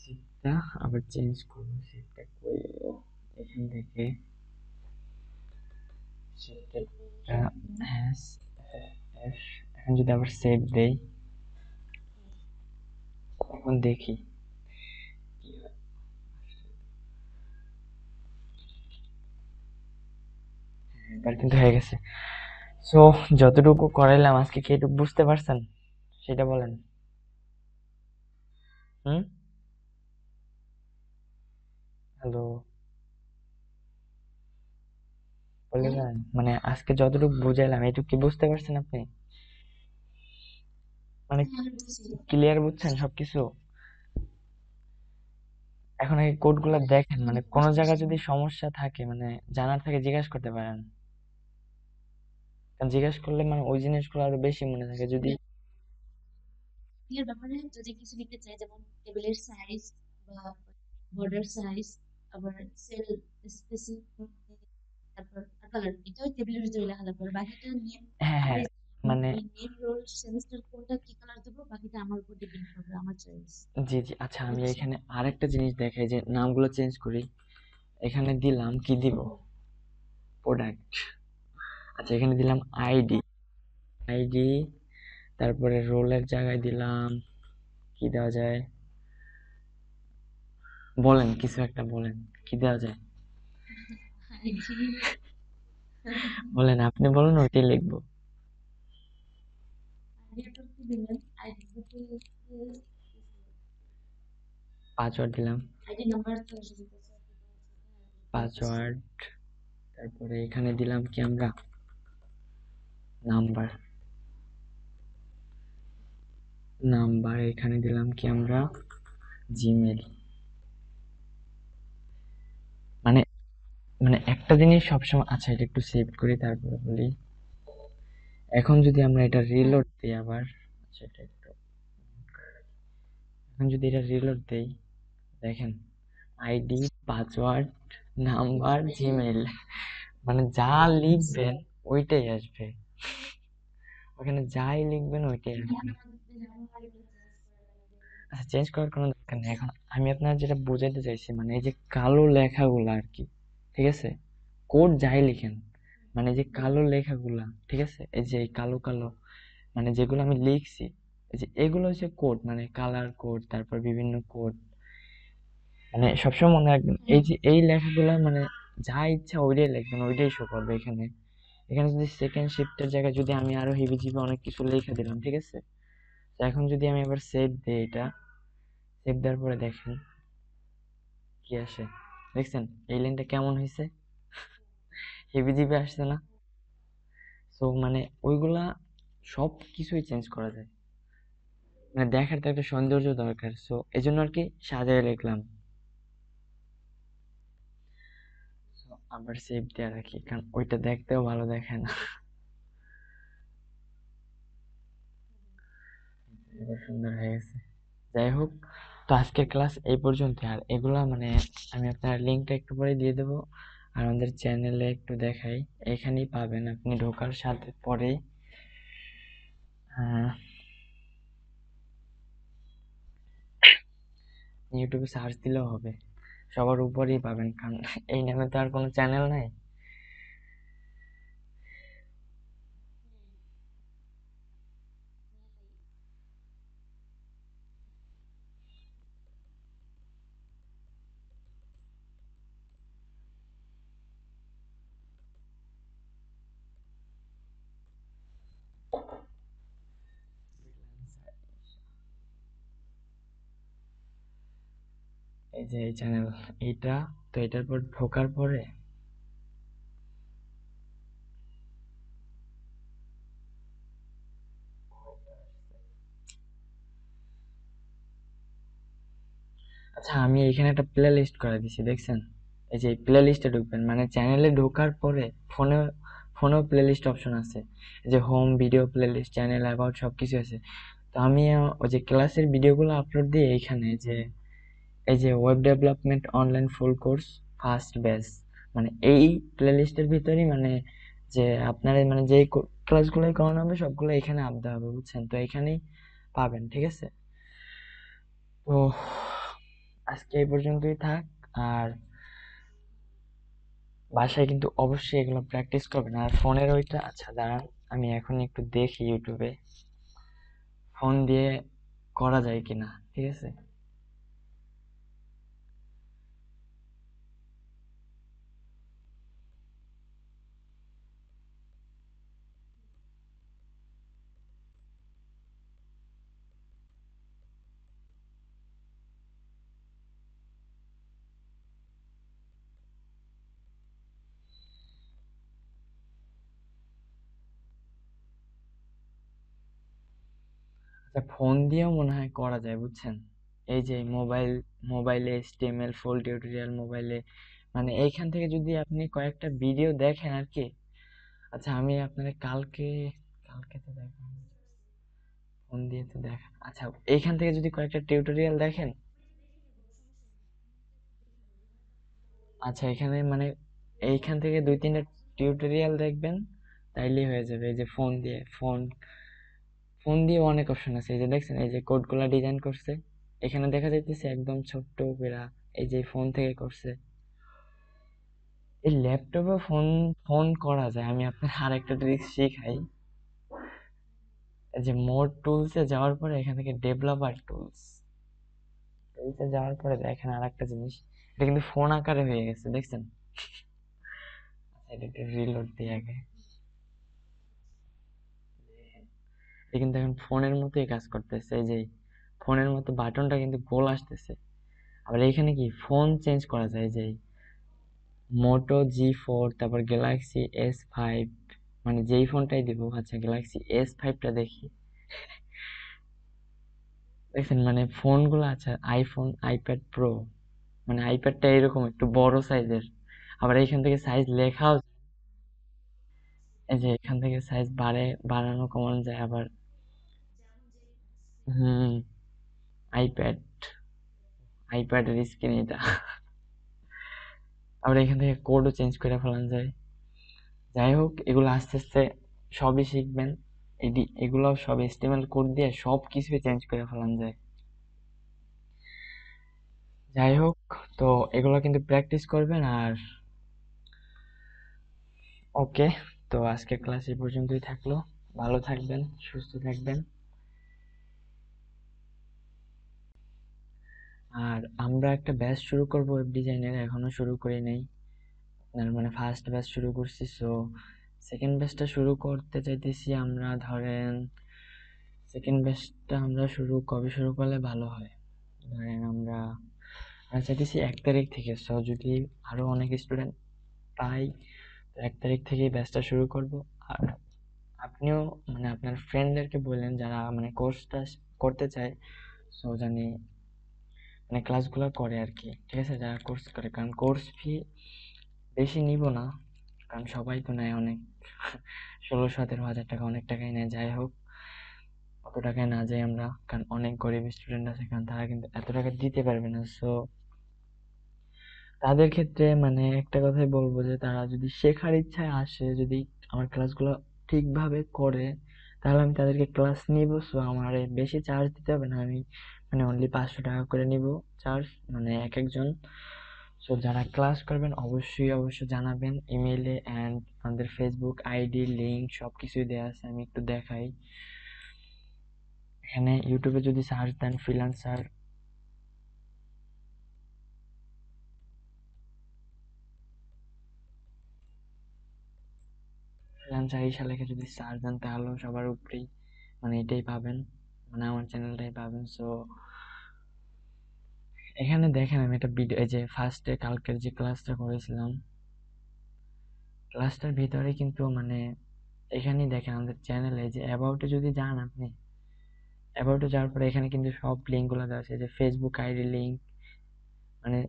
শিফটটা আবার চেঞ্জ করব। শিফটটা কই, এখান থেকে শিফটটা এস এফ। এখন যদি আবার সেভ দেই, এখন দেখি কি হয়। এবার কিন্তু হয়ে গেছে। সো যতটুকু করাইলাম আজকে কি একটু বুঝতে পারছেন সেটা বলেন। হুম, হ্যালো, বলে না, মানে আজকে যতটুকু বুঝাইলাম এটুকু কি বুঝতে পারছেন আপনি? মানে ক্লিয়ার বুঝছেন সবকিছু? এখন এই কোড গুলা দেখেন, মানে কোন জায়গায় যদি সমস্যা থাকে মানে জানার থাকে জিজ্ঞাসা করতে পারেন, কারণ জিজ্ঞাসা করলে মানে ওই জিনিসগুলো আরো বেশি মনে থাকে। যদি হ্যাঁ হ্যাঁ, মানে জি জি, আচ্ছা আমি এখানে আরেকটা জিনিস দেখাই, যে নামগুলো চেঞ্জ করি। এখানে দিলাম কি দিব, প্রোডাক্ট। আচ্ছা এখানে দিলাম আইডি, আইডি, তারপরে রোলের জায়গায় দিলাম কি দেওয়া যায়, বলেন কিছু একটা বলেন, কি দেওয়া যায় বলেন, আপনি বলুন ওইটাই লিখবো। পাসওয়ার্ড দিলাম, পাসওয়ার্ড, তারপরে এখানে দিলাম কি আমরা নাম্বার, নাম্বার এখানে দিলাম কি আমরা জিমেল। মানে মানে একটা জিনিস সবসময়, আচ্ছা এটা একটু সেভ করি তারপরে বলি। এখন যদি আমরা এটা রিলোড দিই আবার, আচ্ছা এটা একটু, এখন যদি এটা রিলোড দেই, দেখেন আইডি, পাসওয়ার্ড, নাম্বার, জিমেল, মানে যা লিখবেন ওইটাই আসবে, ওখানে যাই লিখবেন ওইটাই আসবে। আচ্ছা চেঞ্জ করার কোনো দরকার নেই। এখন আমি আপনার যেটা বোঝাতে চাইছি, মানে এই যে কালো লেখাগুলা আর কি, ঠিক আছে, কোড যাই লিখেন, মানে এই যে কালো লেখাগুলা, ঠিক আছে, এই যে এই কালো কালো মানে যেগুলো আমি লিখছি, এই যে এগুলো হচ্ছে কোড, মানে কালার কোড, তারপর বিভিন্ন কোড, মানে সবসময় মনে রাখবেন এই যে এই লেখাগুলা মানে যা ইচ্ছা ওইটাই লিখবেন, ওইটাই শো করবে এখানে। এখানে যদি সেকেন্ড শিফটের জায়গায় যদি আমি আরো হিবিজিবি অনেক কিছু লিখে দিলাম, ঠিক আছে, তো এখন যদি আমি আবার সেভ দিই, এটা সেভ দেওয়ার পরে দেখেন কি আসে, দেখছেন এই লাইনটা কেমন হয়েছে, হিবিজিবি আসছে না? সো মানে ওইগুলা সব কিছুই চেঞ্জ করা যায়, মানে দেখার তো একটা সৌন্দর্য দরকার, সো এই জন্য আর কি সাজায় লিখলাম। So, আবার সেভ দিয়ে রাখি, কারণ ওইটা দেখতেও ভালো দেখে না। এবার সুন্দর হয়ে গেছে। যাই হোক, তো আজকের ক্লাস এই পর্যন্ত। আর এগুলা মানে আমি আপনার লিঙ্কটা একটু পরে দিয়ে দেবো, আর আমাদের চ্যানেলে একটু দেখাই, এখানেই পাবেন আপনি ঢোকার সাথে পরেই ইউটিউবে সার্চ দিলেও হবে, সবার উপরেই পাবেন, কারণ এই নামে তো আর কোনো চ্যানেল নাই। এই যে এই চ্যানেল, এইটা, তো এটার পর ঢোকার পরে আচ্ছা আমি এখানে একটা প্লে লিস্ট করে দিছি, দেখছেন? এই যে প্লে লিস্টে ঢুকবেন, মানে চ্যানেলে ঢোকার পরে ফোনে, ফোনেও প্লে লিস্ট অপশন আছে, এই যে home, video, playlist, channel, about, সবকিছু আছে। তো আমি ওই যে ক্লাসের ভিডিওগুলো আপলোড দিই এইখানে, যে এই যে web development online full course first batch, মানে এই প্লে লিস্টের ভিতরেই, মানে যে আপনার মানে যেই ক্লাসগুলোই করানো হবে সবগুলো এখানে আপ দেওয়া হবে, বুঝছেন? তো এখানেই পাবেন, ঠিক আছে? তো আজকে এই পর্যন্তই থাক। আর বাসায় কিন্তু অবশ্যই এগুলো প্র্যাকটিস করবেন। আর ফোনের ওইটা, আচ্ছা দাঁড়ান, আমি এখন একটু দেখি ইউটিউবে ফোন দিয়ে করা যায় কিনা, ঠিক আছে? আচ্ছা ফোন দিয়েও মনে হয় করা যায়, বুঝছেন? এই যে মোবাইলে HTML ফুল টিউটোরিয়াল মোবাইলে, মানে এইখান থেকে যদি আপনি কয়েকটা ভিডিও দেখেন আর কি। আচ্ছা আমি আপনাকে কালকে, কালকে তো দেখা, ফোন দিয়ে তো দেখা, আচ্ছা এইখান থেকে যদি কয়েকটা টিউটোরিয়াল দেখেন, আচ্ছা এখানে মানে এইখান থেকে দুই তিনটা টিউটোরিয়াল দেখবেন, তাইলেই হয়ে যাবে। এই যে ফোন দিয়ে, ফোন দিয়ে অনেক অপশন আছে, এই যে দেখছেন, এই যে কোডগুলা ডিজাইন করছে, এখানে দেখা যাইতেছে একদম ছোট্ট করে, এই যে ফোন থেকে করছে। এই ল্যাপটপে ফোন ফোন করা যায়, আমি আপনার আরেকটা ট্রিক শিখাই। এই যে মোর টুলসে যাওয়ার পরে এখান থেকে ডেভেলপার টুলসে যাওয়ার পরে দেখেন আরেকটা জিনিস, এটা কিন্তু ফোন আকারে হয়ে গেছে, দেখছেন? আচ্ছা, এটা একটু রিলোড দিয়ে আগে, এটা কিন্তু এখন ফোনের মতোই কাজ করতেছে, এই যে ফোনের মতো বাটনটা কিন্তু গোল আসতেছে। আবার এখানে কি ফোন চেঞ্জ করা যায়, যে Moto G4, তারপর Galaxy S5, মানে যেই ফোনটাই দিব। আচ্ছা Galaxy S5টা দেখি, দেখছেন মানে ফোনগুলো, আচ্ছা আইফোন, আইপ্যাড প্রো, মানে আইপ্যাডটা এরকম একটু বড় সাইজের। আবার এখান থেকে সাইজ লেখাও, এই যে এখান থেকে সাইজ বাড়ানো কমানো যায় আবার। হুম, আইপ্যাড, আইপ্যাডের স্ক্রিন এটা। আবার এখান থেকে কোডও চেঞ্জ করে ফেলানো যায়। যাই হোক, এগুলো আস্তে আস্তে সবই শিখবেন। এগুলো সব HTML কোড দিয়ে সব কিছু চেঞ্জ করে ফেলানো যায়। যাই হোক, তো এগুলো কিন্তু প্র্যাকটিস করবেন। আর ওকে, তো আজকের ক্লাস এই পর্যন্তই থাকলো। ভালো থাকবেন, সুস্থ থাকবেন। আর আমরা একটা ব্যাচ শুরু করব ওয়েব ডিজাইনের, এখনো শুরু করি নাই। মানে ফার্স্ট ব্যাচ শুরু করছি, সো সেকেন্ড ব্যাচটা শুরু করতে চাইতেছি আমরা। ধরেন সেকেন্ড ব্যাচটা আমরা কবে শুরু করলে ভালো হয়, ধরেন আমরা চাইতেছি 1 তারিখ থেকে। সো যদি আরো অনেক স্টুডেন্ট পাই, তো 1 তারিখ থেকেই ব্যাচটা শুরু করব। আর আপনিও মানে আপনার ফ্রেন্ডদেরকে বললেন যারা মানে কোর্সটা করতে চায়, সো জানি মানে ক্লাসগুলো করে আর কি, ঠিক আছে? যারা কোর্স করে, কারণ কোর্স ফি বেশি নিব না, কারণ সবাই তো নেয় অনেক, 16-17 হাজার টাকা, অনেক টাকাই নেয়। যাই হোক, অত টাকায় না যাই আমরা, কারণ অনেক গরিব স্টুডেন্ট আছে, কারণ তারা কিন্তু এত টাকা দিতে পারবে না। সো তাদের ক্ষেত্রে মানে একটা কথাই বলবো যে তারা যদি শেখার ইচ্ছায় আসে, যদি আমার ক্লাসগুলো ঠিকভাবে করে, তাহলে আমি তাদেরকে ক্লাস নিব। সো আমার বেশি চার্জ দিতে হবে না, আমি মানে অনলি 500 টাকা করে নিব চার্জ, মানে এক একজন। সো যারা ক্লাস করবেন অবশ্যই অবশ্যই জানাবেন ইমেইলে, অ্যান্ড আমাদের ফেসবুক আইডি লিঙ্ক সব কিছুই দেওয়া আছে। আমি একটু দেখাই, এখানে ইউটিউবে যদি সার্চ দেন ফ্রিল্যান্সার, ফ্রিল্যান্সার ঈশা লেখে যদি সার্চ দেন তাহলেও সবার উপরেই মানে এটাই পাবেন, মানে আমার চ্যানেলটাই পাবেন। সো এখানে দেখেন আমি একটা ভিডিও, এই যে ফার্স্টে কালকের যে ক্লাসটা করেছিলাম, ক্লাসটার ভিতরে কিন্তু মানে এখানেই দেখেন আমাদের চ্যানেলে যে অ্যাবাউটে যদি যান আপনি, অ্যাবাউটে যাওয়ার পরে এখানে কিন্তু সব লিঙ্কগুলো দেওয়া আছে, যে ফেসবুক আইডি লিঙ্ক, মানে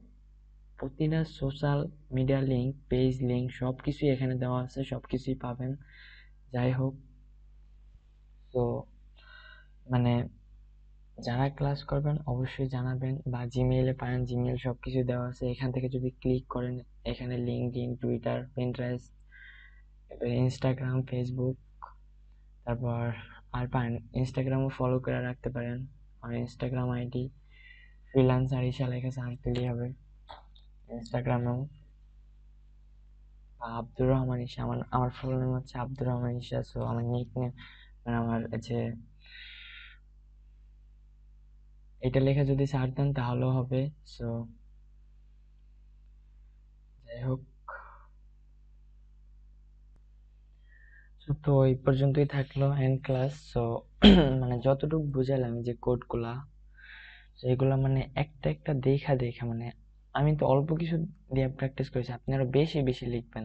প্রতিটা social media link, page link সব কিছুই এখানে দেওয়া আছে, সব কিছুই পাবেন। যাই হোক, তো মানে যারা ক্লাস করবেন অবশ্যই জানাবেন, বা জিমেইলে পারেন, জিমেইল সবকিছু দেওয়া আছে। এখান থেকে যদি ক্লিক করেন, এখানে LinkedIn, Twitter, Pinterest, Instagram, Facebook, তারপর আর পারেন ইনস্টাগ্রামও ফলো করে রাখতে পারেন। আর ইনস্টাগ্রাম আইডি ফ্রিল্যান্সার ঈশা লেখা সার্চ দিলেই হবে ইনস্টাগ্রামেও। আব্দুর রহমান ঈশা, আমার আমার ফুল নেম হচ্ছে আব্দুর রহমান ঈশা। সো আমার নিক নেম, মানে আমার যে এটা লেখা যদি সার্চ দেন তাহলেও হবে। সো যাই হোক, তো এই পর্যন্তই থাকলো এন্ড ক্লাস। সো মানে যতটুকু বুঝালাম যে কোডগুলা, সেগুলা মানে একটা একটা দেখা দেখা, মানে আমি তো অল্প কিছু দিয়ে প্র্যাকটিস করেছি, আপনি আরো বেশি বেশি লিখবেন,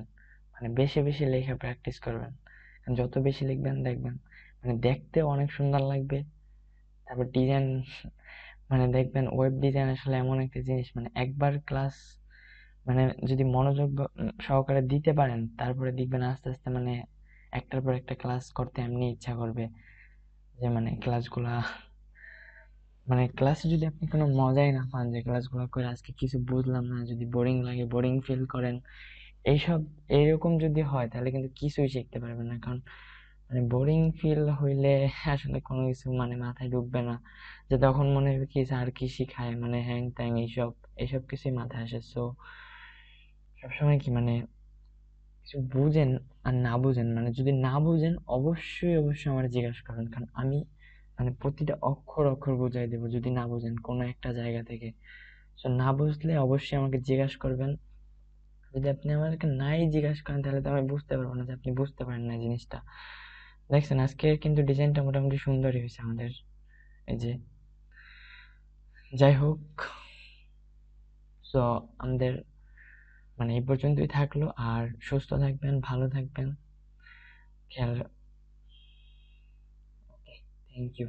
মানে বেশি বেশি লেখা প্র্যাকটিস করবেন। কারণ যত বেশি লিখবেন দেখবেন মানে দেখতে অনেক সুন্দর লাগবে। তারপর ডিজাইন, মানে দেখবেন ওয়েব ডিজাইন আসলে এমন একটা জিনিস, মানে একবার ক্লাস মানে যদি মনোযোগ সহকারে দিতে পারেন, তারপরে দেখবেন আস্তে আস্তে মানে একটার পর একটা ক্লাস করতে এমনি ইচ্ছা করবে। যে মানে ক্লাসগুলা, মানে ক্লাসে যদি আপনি কোনো মজাই না পান, যে ক্লাসগুলো করে আজকে কিছু বুঝলাম না, যদি বোরিং লাগে, বোরিং ফিল করেন, এইসব এইরকম যদি হয় তাহলে কিন্তু কিছুই শিখতে পারবেন না। কারণ মানে বোরিং ফিল হইলে আসলে কোনো কিছু মানে মাথায় ঢুকবে না, যে তখন মনে হবে কি স্যার কি শিখায়, মানে হ্যাং ত্যাং এইসব এইসব কিছুই মাথায় আসে। সো সবসময় কি মানে কিছু বুঝেন আর না বুঝেন, মানে যদি না বুঝেন অবশ্যই অবশ্যই আমার জিজ্ঞাসা করবেন, কারণ আমি মানে প্রতিটা অক্ষর অক্ষর বুঝাই দেবো যদি না বুঝেন কোনো একটা জায়গা থেকে। তো না বুঝলে অবশ্যই আমাকে জিজ্ঞাসা করবেন। যদি আপনি আমাকে নাই জিজ্ঞাসা করেন তাহলে তো আমি বুঝতে পারবো না যে আপনি বুঝতে পারেন না জিনিসটা। দেখছেন আজকে কিন্তু ডিজাইনটা মোটামুটি সুন্দরই হয়েছে আমাদের, এই যে। যাই হোক, তো আমাদের মানে এই পর্যন্তই থাকলো, আর সুস্থ থাকবেন, ভালো থাকবেন, খেয়াল। Thank you.